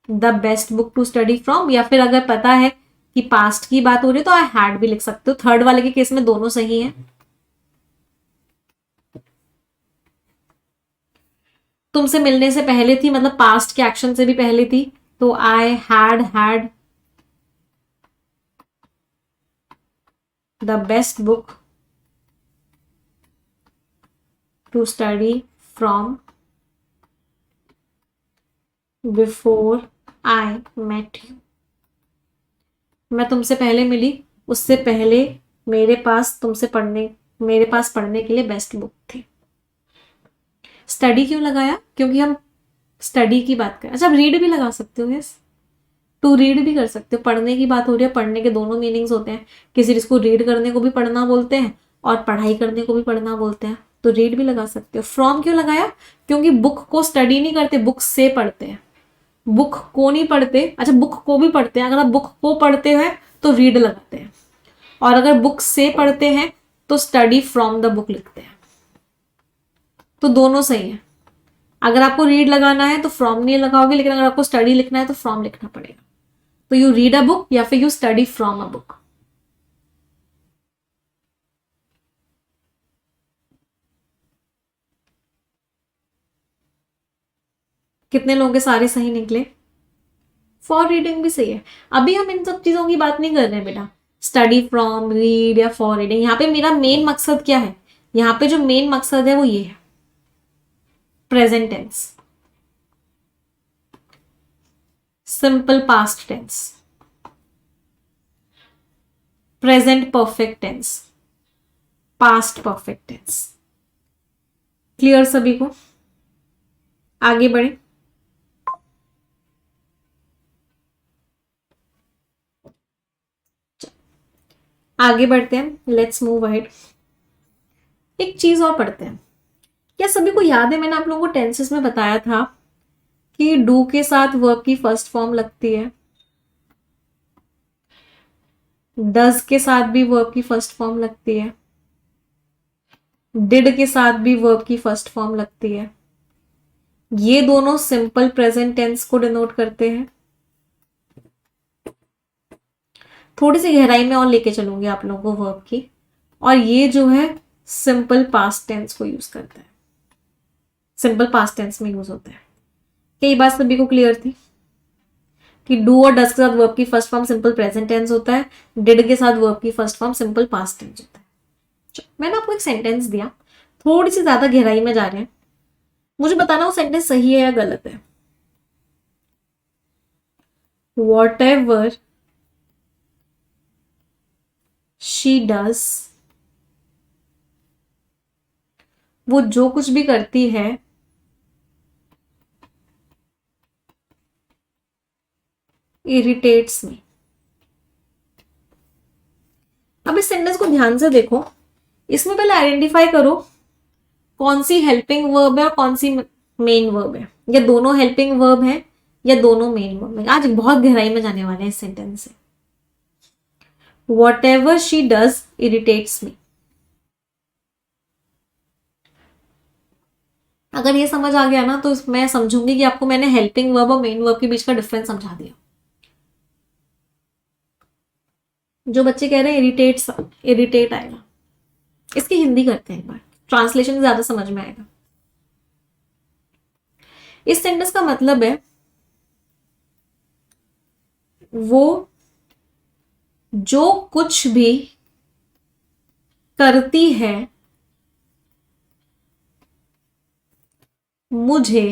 the best book to study from, या फिर अगर पता है कि पास्ट की बात हो रही है तो आई हैड भी लिख सकते हो। थर्ड वाले के केस में दोनों सही है। तुमसे मिलने से पहले थी मतलब पास्ट के एक्शन से भी पहले थी, तो I had had the best book to study from before I met you. मैं तुमसे पहले मिली, उससे पहले मेरे पास पढ़ने के लिए बेस्ट बुक थी। स्टडी क्यों लगाया? क्योंकि हम स्टडी की बात करें। अच्छा, रीड भी लगा सकते हो। यस, टू रीड भी कर सकते हो। पढ़ने की बात हो रही है, पढ़ने के दोनों मीनिंग्स होते हैं। किसी जिसको रीड करने को भी पढ़ना बोलते हैं और पढ़ाई करने को भी पढ़ना बोलते हैं, तो रीड भी लगा सकते हो। फ्रॉम क्यों लगाया? क्योंकि बुक को स्टडी नहीं करते, बुक से पढ़ते हैं। बुक को नहीं पढ़ते। अच्छा, बुक को भी पढ़ते हैं। अगर आप बुक को पढ़ते हैं तो रीड लगाते हैं, और अगर बुक से पढ़ते हैं तो स्टडी फ्रॉम द बुक लिखते हैं। तो दोनों सही है। अगर आपको रीड लगाना है तो फ्रॉम नहीं लगाओगे, लेकिन अगर आपको स्टडी लिखना है तो फ्रॉम लिखना पड़ेगा। तो यू रीड अ बुक या फिर you study from a book. कितने लोगों के सारे सही निकले? फॉर रीडिंग भी सही है। अभी हम इन सब चीजों की बात नहीं कर रहे हैं बेटा, स्टडी फ्रॉम, रीड या फॉर रीडिंग। यहाँ पे मेरा मेन मकसद क्या है? यहाँ पे जो मेन मकसद है वो ये है, present tense, simple past tense, present perfect tense, past perfect tense. Clear सभी को? आगे बढ़े। आगे बढ़ते हैं, लेट्स मूव अहेड। एक चीज और पढ़ते हैं। क्या सभी को याद है मैंने आप लोगों को टेंसेस में बताया था कि डू के साथ वर्ब की फर्स्ट फॉर्म लगती है, डज के साथ भी वर्ब की फर्स्ट फॉर्म लगती है, डिड के साथ भी वर्ब की फर्स्ट फॉर्म लगती है। ये दोनों सिंपल प्रेजेंट टेंस को डिनोट करते हैं। थोड़ी सी गहराई में और लेके चलूंगी आप लोगों को वर्ब की, और ये जो है सिंपल पास्ट टेंस को यूज करता है, सिंपल पास्ट टेंस में यूज होता है। क्या ये बात सभी को क्लियर थी कि डू और डज के साथ वर्ब की first form simple present tense होता है, डिड के साथ वर्ब की first form simple past tense होता है। मैंने आपको एक सेंटेंस दिया, थोड़ी सी ज्यादा गहराई में जा रहे हैं, मुझे बताना वो सेंटेंस सही है या गलत है। वॉट एवर शी डज, वो जो कुछ भी करती है, इरिटेट्स मी। अब इस सेंटेंस को ध्यान से देखो, इसमें पहले आइडेंटिफाई करो कौन सी हेल्पिंग वर्ब है और कौन सी मेन वर्ब है, या दोनों हेल्पिंग वर्ब है या दोनों मेन वर्ब है। आज बहुत गहराई में जाने वाले हैं इस सेंटेंस से। Whatever she does irritates me. अगर ये समझ आ गया ना तो मैं समझूंगी कि आपको मैंने हेल्पिंग वर्ब और मेन वर्ब के बीच का डिफरेंस समझा दिया। जो बच्चे कह रहे हैं इरिटेट्स, इरिटेट आएगा, इसकी हिंदी करते हैं एक बार, ट्रांसलेशन ज्यादा समझ में आएगा। इस सेंटेंस का मतलब है वो जो कुछ भी करती है मुझे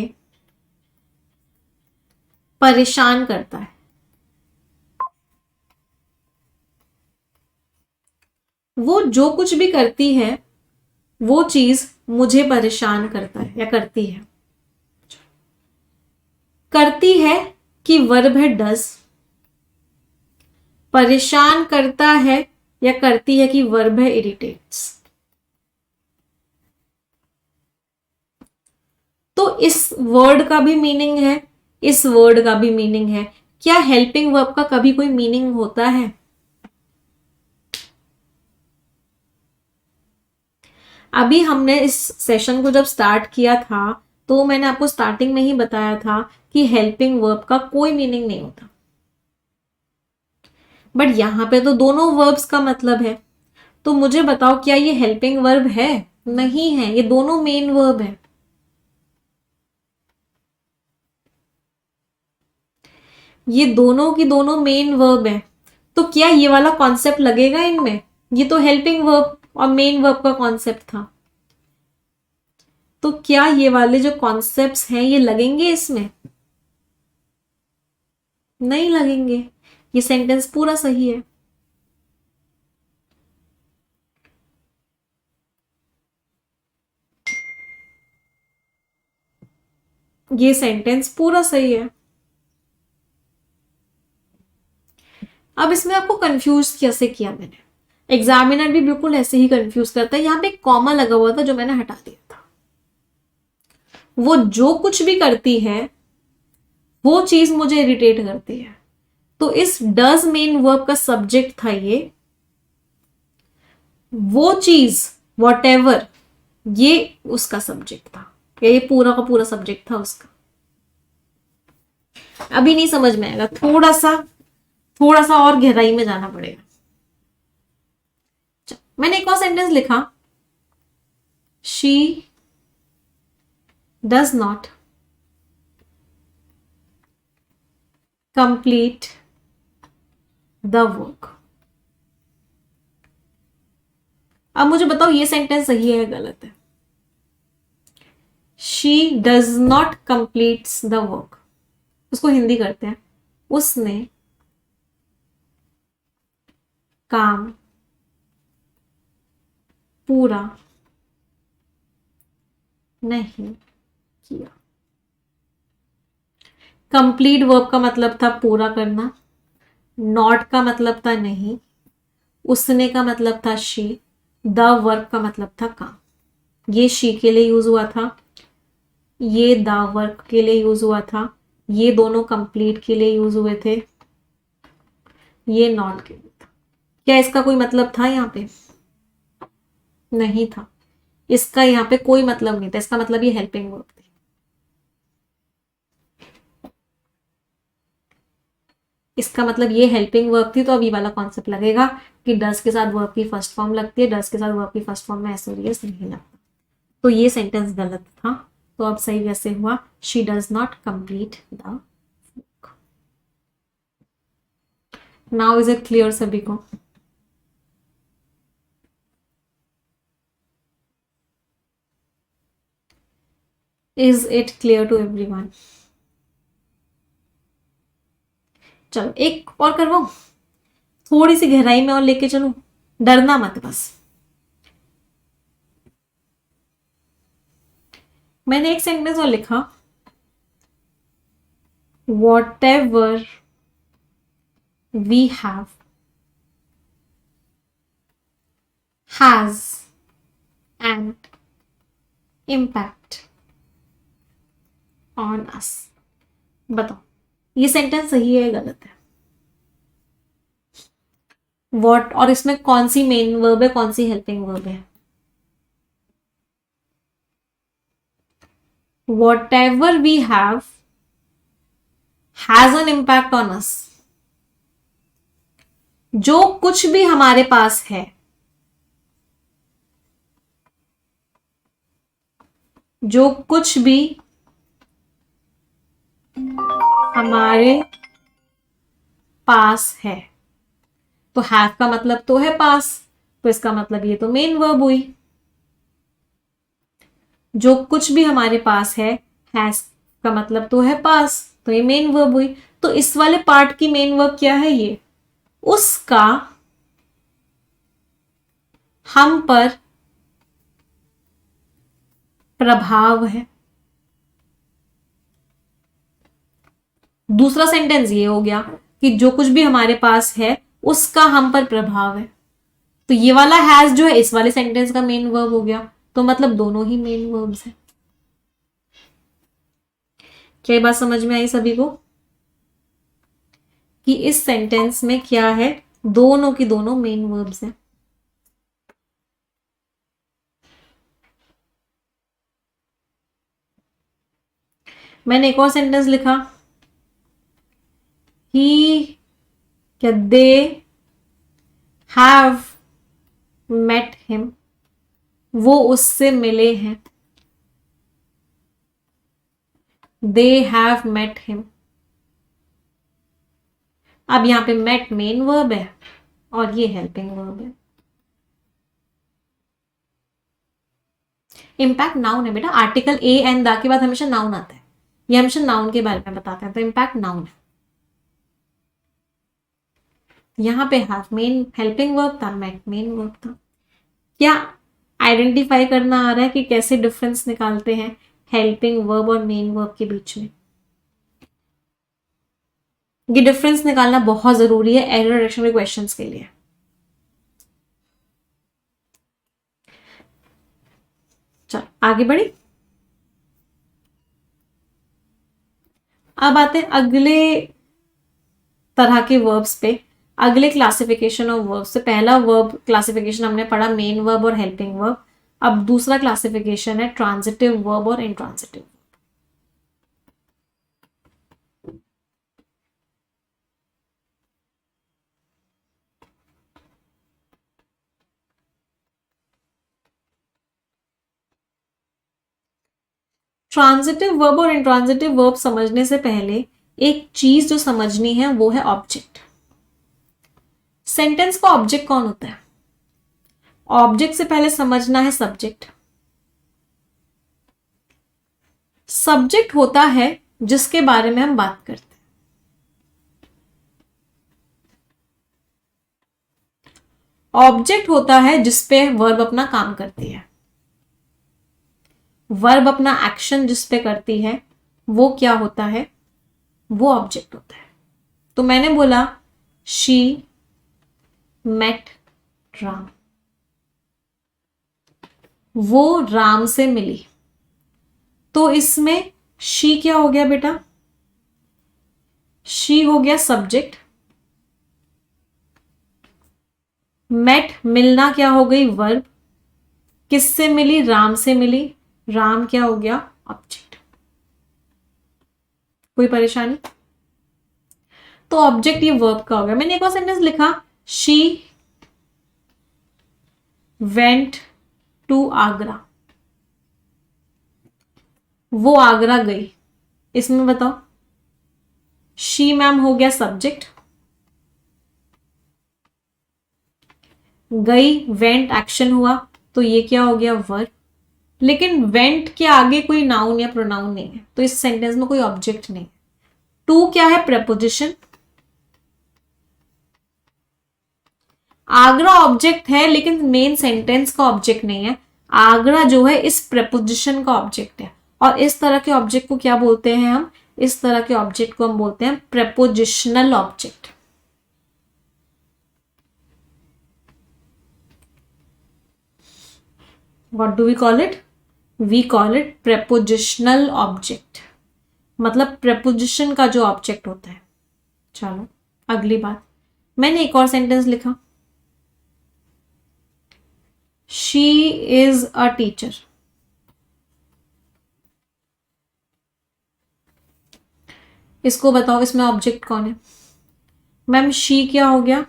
परेशान करता है। वो जो कुछ भी करती है वो चीज मुझे परेशान करता है या करती है। करती है कि वर्ब है डज, परेशान करता है या करती है कि वर्ब है इरिटेट्स। तो इस वर्ड का भी मीनिंग है, इस वर्ड का भी मीनिंग है। क्या हेल्पिंग वर्ब का कभी कोई मीनिंग होता है? अभी हमने इस सेशन को जब स्टार्ट किया था तो मैंने आपको स्टार्टिंग में ही बताया था कि हेल्पिंग वर्ब का कोई मीनिंग नहीं होता, बट यहां पे तो दोनों वर्ब्स का मतलब है। तो मुझे बताओ क्या ये हेल्पिंग वर्ब है? नहीं है, ये दोनों मेन वर्ब है। ये दोनों की दोनों मेन वर्ब है। तो क्या ये वाला कॉन्सेप्ट लगेगा इनमें? ये तो हेल्पिंग वर्ब और मेन वर्ब का कॉन्सेप्ट था। तो क्या ये वाले जो कॉन्सेप्ट्स हैं ये लगेंगे इसमें? नहीं लगेंगे। ये सेंटेंस पूरा सही है। ये सेंटेंस पूरा सही है। अब इसमें आपको कंफ्यूज कैसे किया मैंने, एग्जामिनर भी बिल्कुल ऐसे ही कंफ्यूज करता है। यहां पे एक कॉमा लगा हुआ था जो मैंने हटा दिया था। वो जो कुछ भी करती है वो चीज मुझे इरिटेट करती है। तो इस डज मेन वर्ब का सब्जेक्ट था ये, वो चीज वॉट एवर ये उसका सब्जेक्ट था, ये पूरा का पूरा सब्जेक्ट था उसका। अभी नहीं समझ में आएगा, थोड़ा सा और गहराई में जाना पड़ेगा। मैंने एक और सेंटेंस लिखा, she does not complete the work. अब मुझे बताओ ये सेंटेंस सही है या गलत है? She does not completes the work, उसको हिंदी करते हैं, उसने काम पूरा नहीं किया। कंप्लीट वर्ब का मतलब था पूरा करना, नॉट का मतलब था नहीं, उसने का मतलब था शी, द वर्ब का मतलब था काम। ये शी के लिए यूज हुआ था, ये द वर्ब के लिए यूज हुआ था, ये दोनों कंप्लीट के लिए यूज हुए थे, ये नॉट के लिए था। क्या इसका कोई मतलब था यहाँ पे? नहीं था। इसका यहाँ पे कोई मतलब नहीं था, इसका मतलब ये हेल्पिंग वर्ब थी। इसका मतलब ये हेल्पिंग वर्ब थी। तो अब ये वाला कॉन्सेप्ट लगेगा कि डस के साथ वर्ब की फर्स्ट फॉर्म लगती है, डस के साथ वर्ब की फर्स्ट फॉर्म में एसओएस नहीं लगता। तो ये सेंटेंस गलत था। तो अब सही कैसे हुआ? She does not complete the work. Now is it clear सभी को? Is it clear to everyone? चलो एक और करवाऊं, थोड़ी सी गहराई में और लेके चलूं, डरना मत बस। मैंने एक सेंटेंस और लिखा, what ever we have, has an impact on us. बताओ ये सेंटेंस सही है या गलत है? वॉट, और इसमें कौन सी मेन वर्ब है, कौन सी हेल्पिंग वर्ब है? Whatever we have has an impact on us. जो कुछ भी हमारे पास है, जो कुछ भी हमारे पास है, तो हैव का मतलब तो है पास, तो इसका मतलब ये तो मेन वर्ब हुई। जो कुछ भी हमारे पास है, हैज का मतलब तो है पास, तो ये मेन वर्ब हुई। तो इस वाले पार्ट की मेन वर्ब क्या है? ये उसका हम पर प्रभाव है। दूसरा सेंटेंस ये हो गया कि जो कुछ भी हमारे पास है उसका हम पर प्रभाव है, तो ये वाला हैज जो है इस वाले सेंटेंस का मेन वर्ब हो गया, तो मतलब दोनों ही मेन वर्ब्स हैं। क्या ये बात समझ में आई सभी को कि इस सेंटेंस में क्या है? दोनों की दोनों मेन वर्ब्स हैं। मैंने एक और सेंटेंस लिखा, ही क्या दे हैव मेट हिम, वो उससे मिले हैं। They have met him. अब यहां पे मेट मेन वर्ब है और ये हेल्पिंग वर्ब है। इम्पैक्ट नाउन है बेटा, आर्टिकल ए एंड द के बाद हमेशा नाउन आता है, ये हमेशा नाउन के बारे में बताते हैं, तो इम्पैक्ट नाउन है। यहां पे हैव मेन हेल्पिंग वर्ब था, मेट मेन वर्ब था। क्या आइडेंटिफाई करना आ रहा है कि कैसे डिफरेंस निकालते हैं हेल्पिंग वर्ब और मेन वर्ब के बीच में? ये डिफरेंस निकालना बहुत जरूरी है एरर डिटेक्शन के क्वेश्चंस के लिए। चल आगे बढ़ी। अब आते हैं अगले तरह के वर्ब्स पे, अगले क्लासिफिकेशन ऑफ वर्ब से। पहला वर्ब क्लासिफिकेशन हमने पढ़ा मेन वर्ब और हेल्पिंग वर्ब। अब दूसरा क्लासिफिकेशन है ट्रांजिटिव वर्ब और इंट्रांजिटिव। ट्रांजिटिव वर्ब और इंट्रांजिटिव वर्ब समझने से पहले एक चीज जो समझनी है वो है ऑब्जेक्ट। सेंटेंस का ऑब्जेक्ट कौन होता है? ऑब्जेक्ट से पहले समझना है सब्जेक्ट। सब्जेक्ट होता है जिसके बारे में हम बात करते हैं। ऑब्जेक्ट होता है जिसपे वर्ब अपना काम करती है। वर्ब अपना एक्शन जिसपे करती है वो क्या होता है? वो ऑब्जेक्ट होता है। तो मैंने बोला शी मेट राम, वो राम से मिली, तो इसमें शी क्या हो गया बेटा? शी हो गया सब्जेक्ट। मेट मिलना क्या हो गई? वर्ब। किससे मिली? राम से मिली, राम क्या हो गया? ऑब्जेक्ट। कोई परेशानी? तो ऑब्जेक्ट ये वर्ब का हो गया। मैंने एक और सेंटेंस लिखा, शी वेंट टू आगरा, वो आगरा गई। इसमें बताओ, शी मैम हो गया सब्जेक्ट, गई वेंट एक्शन हुआ, तो ये क्या हो गया? वर्ब। लेकिन वेंट के आगे कोई नाउन या प्रोनाउन नहीं है, तो इस सेंटेंस में कोई ऑब्जेक्ट नहीं है। टू क्या है? प्रेपोजिशन। आगरा ऑब्जेक्ट है लेकिन मेन सेंटेंस का ऑब्जेक्ट नहीं है। आगरा जो है इस प्रेपोजिशन का ऑब्जेक्ट है, और इस तरह के ऑब्जेक्ट को क्या बोलते हैं हम? इस तरह के ऑब्जेक्ट को हम बोलते हैं prepositional object. What do we call it? We call it prepositional object, मतलब प्रेपोजिशन का जो ऑब्जेक्ट होता है। चलो अगली बात, मैंने एक और सेंटेंस लिखा, शी इज अ टीचर। इसको बताओ इसमें ऑब्जेक्ट कौन है? मैम शी क्या हो गया?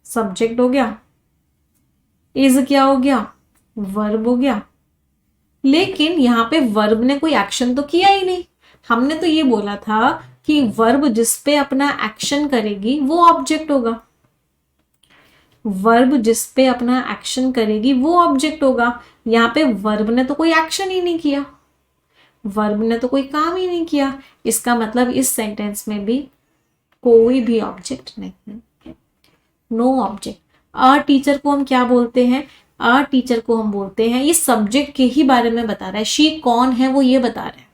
सब्जेक्ट हो गया। इज क्या हो गया? वर्ब हो गया। लेकिन यहां पे वर्ब ने कोई एक्शन तो किया ही नहीं। हमने तो ये बोला था कि वर्ब जिस पे अपना एक्शन करेगी वो ऑब्जेक्ट होगा। वर्ब जिस पे अपना एक्शन करेगी वो ऑब्जेक्ट होगा। यहाँ पे वर्ब ने तो कोई एक्शन ही नहीं किया, वर्ब ने तो कोई काम ही नहीं किया। इसका मतलब इस सेंटेंस में भी कोई भी ऑब्जेक्ट नहीं, नो ऑब्जेक्ट। अ टीचर को हम क्या बोलते हैं? अ टीचर को हम बोलते हैं, ये सब्जेक्ट के ही बारे में बता रहा है। शी कौन है वो ये बता रहा है,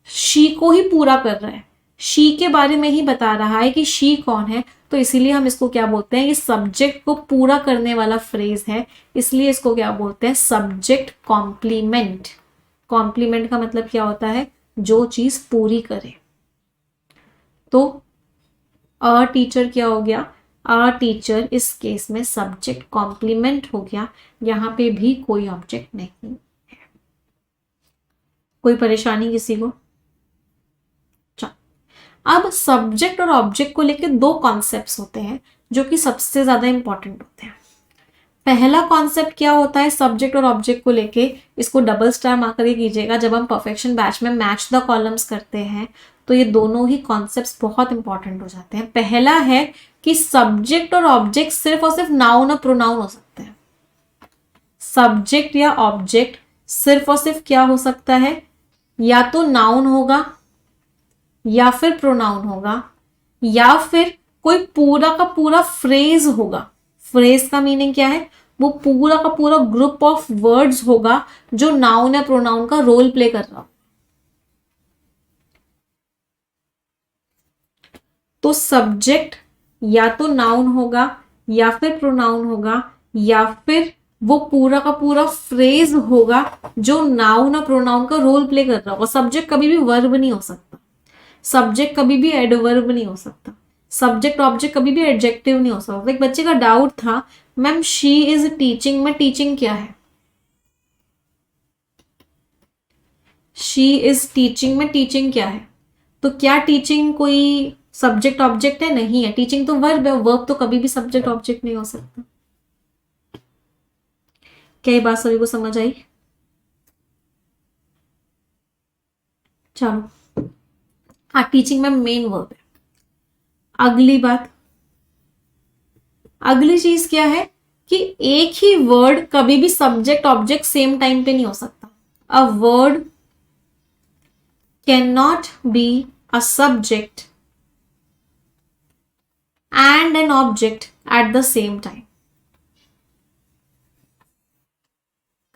शी को ही पूरा कर रहा है, शी के बारे में ही बता रहा है कि शी कौन है। तो इसीलिए हम इसको क्या बोलते हैं? ये सब्जेक्ट को पूरा करने वाला फ्रेज है, इसलिए इसको क्या बोलते हैं? Subject complement. कॉम्प्लीमेंट का मतलब क्या होता है? जो चीज पूरी करे। तो अ टीचर क्या हो गया? अ टीचर इस केस में सब्जेक्ट कॉम्प्लीमेंट हो गया, यहां पे भी कोई ऑब्जेक्ट नहीं है। कोई परेशानी किसी को? अब सब्जेक्ट और ऑब्जेक्ट को लेकर दो कॉन्सेप्ट्स होते हैं जो कि सबसे ज्यादा इंपॉर्टेंट होते हैं। पहला कॉन्सेप्ट क्या होता है सब्जेक्ट और ऑब्जेक्ट को लेके? इसको डबल स्टार मार्क करके कीजिएगा। जब हम परफेक्शन बैच में मैच द कॉलम्स करते हैं तो ये दोनों ही कॉन्सेप्ट्स बहुत इंपॉर्टेंट हो जाते हैं। पहला है कि सब्जेक्ट और ऑब्जेक्ट सिर्फ और सिर्फ नाउन और प्रोनाउन हो सकते हैं। सब्जेक्ट या ऑब्जेक्ट सिर्फ और सिर्फ क्या हो सकता है? या तो नाउन होगा, या फिर प्रोनाउन होगा, या फिर कोई पूरा का पूरा फ्रेज होगा। फ्रेज का मीनिंग क्या है? वो पूरा का पूरा ग्रुप ऑफ वर्ड्स होगा जो नाउन या प्रोनाउन का रोल प्ले कर रहा हो। तो सब्जेक्ट या तो नाउन होगा, या फिर प्रोनाउन होगा, या फिर वो पूरा का पूरा फ्रेज होगा जो नाउन और प्रोनाउन का रोल प्ले कर रहा होगा। सब्जेक्ट कभी भी वर्ब नहीं हो सकता, सब्जेक्ट कभी भी एडवर्ब नहीं हो सकता, सब्जेक्ट ऑब्जेक्ट कभी भी एडजेक्टिव नहीं हो सकता। एक बच्चे का डाउट था, मैम शी इज टीचिंग में टीचिंग क्या है? शी इज टीचिंग में टीचिंग क्या है? तो क्या टीचिंग कोई सब्जेक्ट ऑब्जेक्ट है? नहीं है। टीचिंग तो वर्ब है, वर्ब तो कभी भी सब्जेक्ट ऑब्जेक्ट नहीं हो सकता। क्या ये बात सभी को समझ आई? चलो, हाँ टीचिंग में मेन वर्ब है। अगली बात, अगली चीज क्या है कि एक ही वर्ड कभी भी सब्जेक्ट ऑब्जेक्ट सेम टाइम पे नहीं हो सकता। A word can not be a subject and an object at the same time.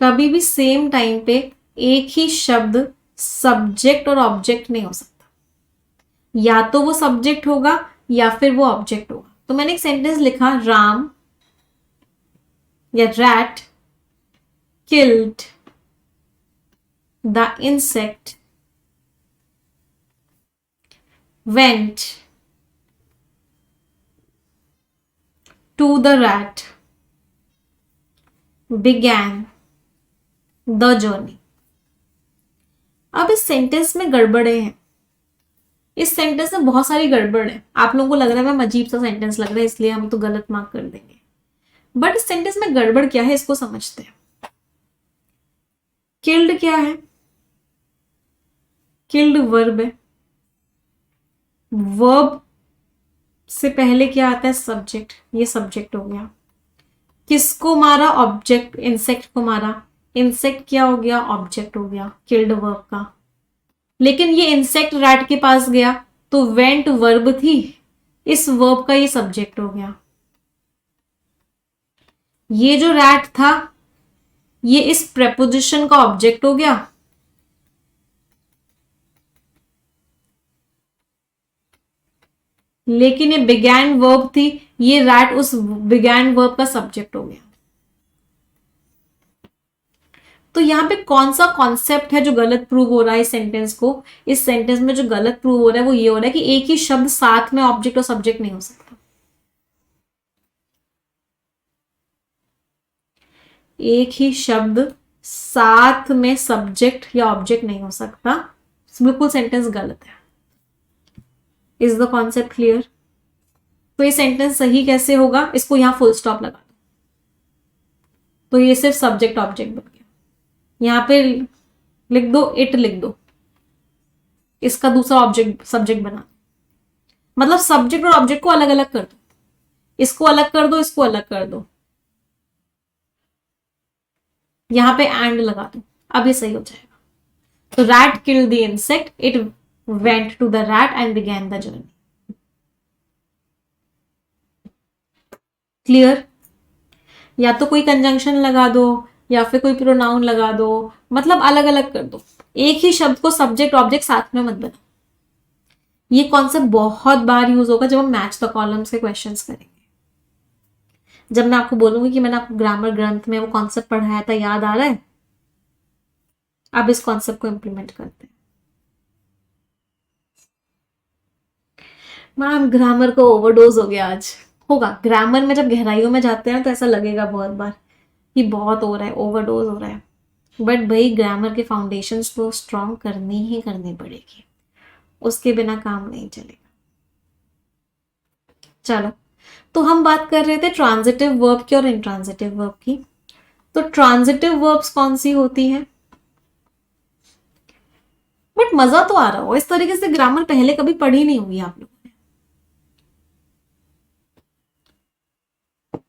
कभी भी सेम टाइम पे एक ही शब्द सब्जेक्ट और ऑब्जेक्ट नहीं हो सकता। या तो वो सब्जेक्ट होगा या फिर वो ऑब्जेक्ट होगा। तो मैंने एक सेंटेंस लिखा, राम या rat killed the insect, went to the rat, began the journey। अब इस सेंटेंस में गड़बड़े हैं, इस सेंटेंस में बहुत सारी गड़बड़ है। आप लोगों को लग रहा है मैम अजीब सा सेंटेंस लग रहा है इसलिए हम तो गलत मार्क कर देंगे, बट इस सेंटेंस में गड़बड़ क्या है इसको समझते हैं। किल्ड क्या है? किल्ड वर्ब है, वर्ब से पहले क्या आता है? सब्जेक्ट, ये सब्जेक्ट हो गया। किसको मारा? ऑब्जेक्ट, इंसेक्ट को मारा, इंसेक्ट क्या हो गया? ऑब्जेक्ट हो गया किल्ड वर्ब का। लेकिन ये इंसेक्ट रैट के पास गया तो वेंट वर्ब थी, इस वर्ब का ये सब्जेक्ट हो गया। ये जो रैट था ये इस प्रेपोजिशन का ऑब्जेक्ट हो गया। लेकिन ये बिगैन वर्ब थी, ये रैट उस बिगैन वर्ब का सब्जेक्ट हो गया। तो यहाँ पे कौन सा कॉन्सेप्ट है जो गलत प्रूव हो रहा है इस सेंटेंस को? इस सेंटेंस में जो गलत प्रूव हो रहा है वो ये हो रहा है कि एक ही शब्द साथ में ऑब्जेक्ट और सब्जेक्ट नहीं हो सकता। एक ही शब्द साथ में सब्जेक्ट या ऑब्जेक्ट नहीं हो सकता, बिल्कुल सेंटेंस गलत है। Is the concept clear? तो ये सेंटेंस सही कैसे होगा? इसको यहां फुल स्टॉप लगा दो, तो ये सिर्फ सब्जेक्ट ऑब्जेक्ट बन गया। यहां पे लिख दो इट, लिख दो, इसका दूसरा ऑब्जेक्ट सब्जेक्ट बना, मतलब सब्जेक्ट और ऑब्जेक्ट को अलग अलग कर दो, इसको अलग कर दो, इसको अलग कर दो, यहां पे एंड लगा दो, अब ये सही हो जाएगा। तो rat killed the insect, it went to the rat and began the journey. Clear? या तो कोई कंजंक्शन लगा दो या फिर कोई प्रोनाउन लगा दो, मतलब अलग अलग कर दो, एक ही शब्द को सब्जेक्ट ऑब्जेक्ट साथ में मत बनाओ। ये कॉन्सेप्ट बहुत बार यूज होगा जब हम मैच द कॉलम्स के क्वेश्चंस करेंगे। जब मैं आपको बोलूंगी कि मैंने आपको ग्रामर ग्रंथ में वो कॉन्सेप्ट पढ़ाया था, याद आ रहा है? अब इस कॉन्सेप्ट को इंप्लीमेंट करते हैं। मैम ग्रामर को ओवरडोज हो गया आज। होगा, ग्रामर में जब गहराइयों में जाते हैं तो ऐसा लगेगा बहुत बार कि बहुत हो रहा है, ओवरडोज हो रहा है, बट भाई ग्रामर के फाउंडेशंस तो स्ट्रॉन्ग करनी ही करनी पड़ेगी, उसके बिना काम नहीं चलेगा। चलो, तो हम बात कर रहे थे ट्रांजिटिव वर्ब की और इंट्रांजिटिव वर्ब की। तो ट्रांजिटिव वर्ब्स कौन सी होती हैं? बट मजा तो आ रहा हो, इस तरीके से ग्रामर पहले कभी पढ़ी नहीं होगी आप लोगों ने।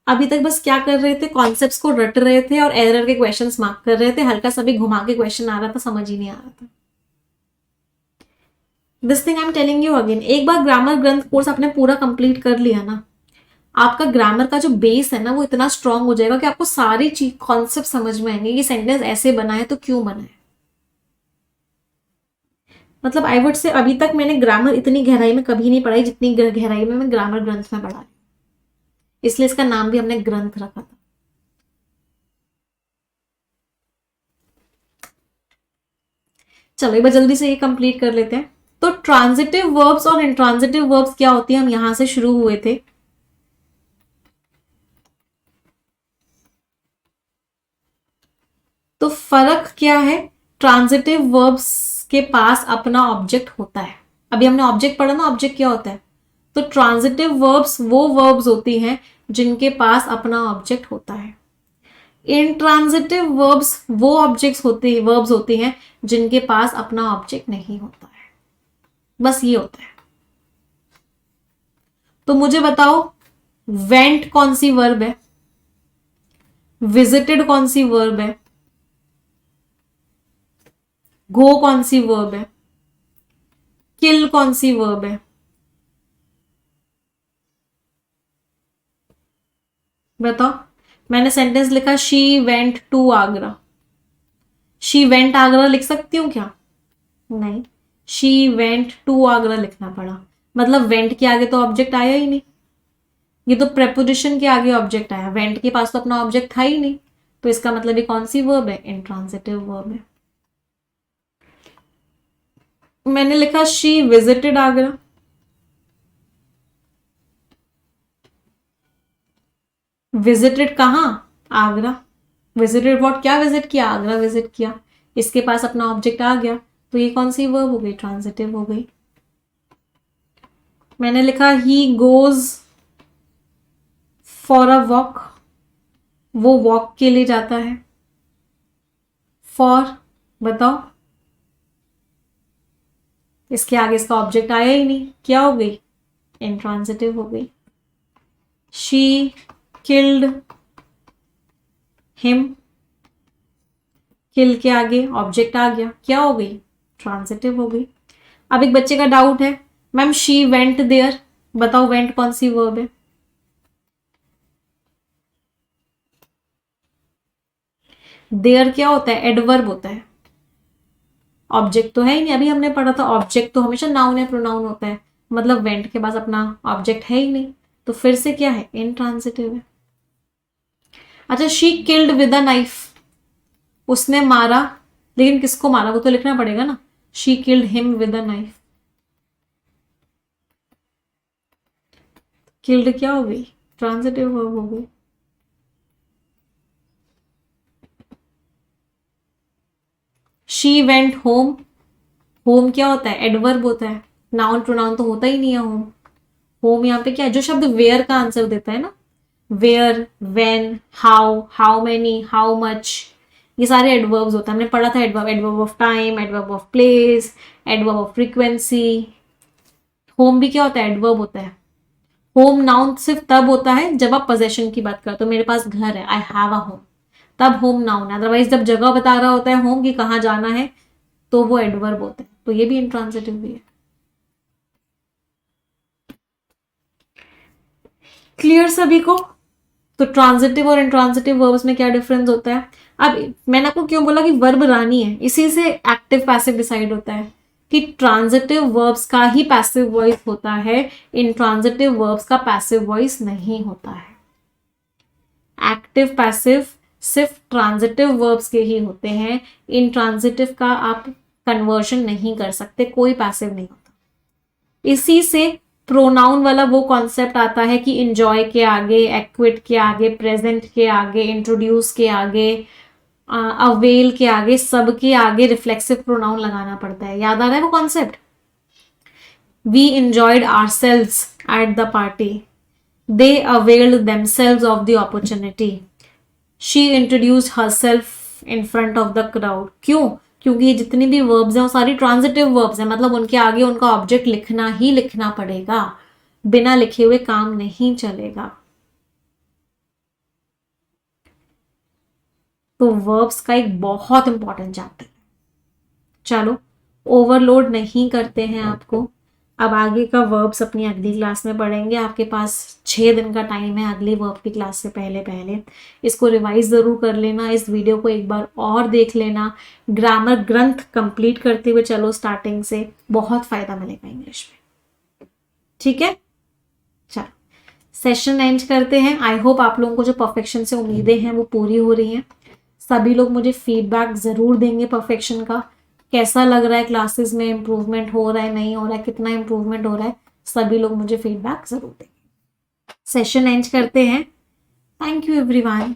अभी तक बस क्या कर रहे थे, कॉन्सेप्ट्स को रट रहे थे और एरर के क्वेश्चंस मार्क कर रहे थे, हल्का सा भी घुमा के क्वेश्चन आ रहा था, समझ ही नहीं आ रहा था। This thing I am telling you again, एक बार ग्रामर ग्रंथ कोर्स आपने पूरा कंप्लीट कर लिया ना, आपका ग्रामर का जो बेस है ना वो इतना स्ट्रांग हो जाएगा कि आपको सारी चीज कॉन्सेप्ट समझ में आएंगे कि सेंटेंस ऐसे बना है तो क्यों बना है। मतलब आई वुड से अभी तक मैंने ग्रामर इतनी गहराई में कभी नहीं पढ़ाई जितनी गहराई में मैं ग्रामर ग्रंथ में पढ़ा, इसलिए इसका नाम भी हमने ग्रंथ रखा था। चलो एक बार जल्दी से ये कंप्लीट कर लेते हैं। तो ट्रांजिटिव वर्ब्स और इंट्रांजिटिव वर्ब्स क्या होती है, हम यहां से शुरू हुए थे। तो फर्क क्या है, ट्रांजिटिव वर्ब्स के पास अपना ऑब्जेक्ट होता है। अभी हमने ऑब्जेक्ट पढ़ा ना, ऑब्जेक्ट क्या होता है? तो ट्रांजिटिव वर्ब्स वो वर्ब्स होती हैं जिनके पास अपना ऑब्जेक्ट होता है। इंट्रांजिटिव वर्ब्स वो वर्ब्स होती हैं जिनके पास अपना ऑब्जेक्ट नहीं होता है। बस ये होता है। तो मुझे बताओ, वेंट कौन सी वर्ब है? विजिटेड कौन सी वर्ब है? गो कौन सी वर्ब है? किल कौन सी वर्ब है? बताओ। मैंने सेंटेंस लिखा she went to Agra, she went Agra लिख सकती हूं क्या? नहीं, शी वेंट टू आगरा लिखना पड़ा, मतलब वेंट के आगे तो ऑब्जेक्ट आया ही नहीं, ये तो प्रेपोजिशन के आगे ऑब्जेक्ट आया, वेंट के पास तो अपना ऑब्जेक्ट था ही नहीं, तो इसका मतलब ये कौन सी वर्ब है? इंट्रांजिटिव वर्ब है। मैंने लिखा शी विजिटेड आगरा, विजिटेड कहां? आगरा। Visited what? क्या विजिट किया? आगरा विजिट किया, इसके पास अपना ऑब्जेक्ट आ गया, तो ये कौन सी वर्ब हो गई? ट्रांजिटिव हो गई। मैंने लिखा he goes for a walk, वो वॉक के लिए जाता है। फॉर, बताओ, इसके आगे इसका ऑब्जेक्ट आया ही नहीं, क्या हो गई? इंट्रांजिटिव हो गई। शी किल्ड हिम, किल के आगे ऑब्जेक्ट आ गया, क्या हो गई? ट्रांजिटिव हो गई। अब एक बच्चे का डाउट है, मैम शी वेंट देयर, बताओ वेंट कौन सी वर्ब है? देयर क्या होता है? एडवर्ब होता है, ऑब्जेक्ट तो है ही नहीं। अभी हमने पढ़ा था ऑब्जेक्ट तो हमेशा नाउन या प्रोनाउन होता है, मतलब वेंट के पास अपना ऑब्जेक्ट है ही नहीं, तो फिर से क्या है? इंट्रांजिटिव है। अच्छा, she killed with a knife, उसने मारा, लेकिन किसको मारा वो तो लिखना पड़ेगा ना। She killed him with a knife. Killed क्या हो गई, ट्रांजिटिव वर्ब हो गई। शी वेंट होम, होम क्या होता है, एडवर्ब होता है, नाउन प्रोनाउन तो होता ही नहीं है होम। होम यहाँ पे क्या है, जो शब्द वेयर का आंसर देता है ना, where, when, how many, how much, ये सारे एडवर्ब्स होते हैं। हमने पढ़ा था adverb, adverb of time, adverb of place, adverb of frequency. Home भी क्या होता है, एडवर्ब होता है। होम नाउन सिर्फ तब होता है जब आप पोजेशन की बात करते हो, मेरे पास घर है, आई हैव अ होम, तब होम नाउन है। अदरवाइज जब जगह बता रहा होता है होम की कहाँ जाना है, तो वो एडवर्ब होता है। तो ये भी इंट्रांजिटिव भी है। क्लियर सभी को। तो ट्रांजिटिव और इंट्रांजिटिव वर्ब्स में क्या डिफरेंस होता है। अब मैंने आपको क्यों बोला कि वर्ब रानी है, इसी से एक्टिव पैसिव डिसाइड होता है कि ट्रांजिटिव वर्ब्स का ही पैसिव वॉइस होता है, इंट्रांजिटिव वर्ब्स का पैसिव वॉइस नहीं होता है। एक्टिव पैसिव सिर्फ ट्रांजिटिव वर्ब्स के ही होते हैं, इंट्रांजिटिव का आप कन्वर्शन नहीं कर सकते, कोई पैसिव नहीं होता। इसी से प्रोनाउन वाला वो कॉन्सेप्ट आता है कि इंजॉय के आगे, एक्विट के आगे, प्रेजेंट के आगे, इंट्रोड्यूस के आगे, अवेल के आगे, सब के आगे रिफ्लेक्सिव प्रोनाउन लगाना पड़ता है। याद आ रहा है वो concept. We enjoyed ourselves at the party, they availed themselves of the opportunity, she introduced herself in front of the crowd. क्यों, क्योंकि ये जितनी भी वर्ब्स हैं वो सारी ट्रांजिटिव वर्ब्स हैं, मतलब उनके आगे उनका ऑब्जेक्ट लिखना ही लिखना पड़ेगा, बिना लिखे हुए काम नहीं चलेगा। तो वर्ब्स का एक बहुत इंपॉर्टेंट चैप्टर है। चलो, ओवरलोड नहीं करते हैं आपको। अब आगे का वर्ब्स अपनी अगली क्लास में पढ़ेंगे। आपके पास 6 दिन का टाइम है अगली वर्ब की क्लास से पहले पहले। इसको रिवाइज ज़रूर कर लेना, इस वीडियो को एक बार और देख लेना, ग्रामर ग्रंथ कंप्लीट करते हुए चलो स्टार्टिंग से, बहुत फ़ायदा मिलेगा इंग्लिश में। ठीक है, चलो सेशन एंड करते हैं। आई होप आप लोगों को जो परफेक्शन से उम्मीदें हैं वो पूरी हो रही हैं। सभी लोग मुझे फीडबैक ज़रूर देंगे परफेक्शन का, कैसा लग रहा है, क्लासेस में इम्प्रूवमेंट हो रहा है, नहीं हो रहा है, कितना इम्प्रूवमेंट हो रहा है, सभी लोग मुझे फीडबैक ज़रूर देंगे। सेशन एंड करते हैं। Thank you everyone.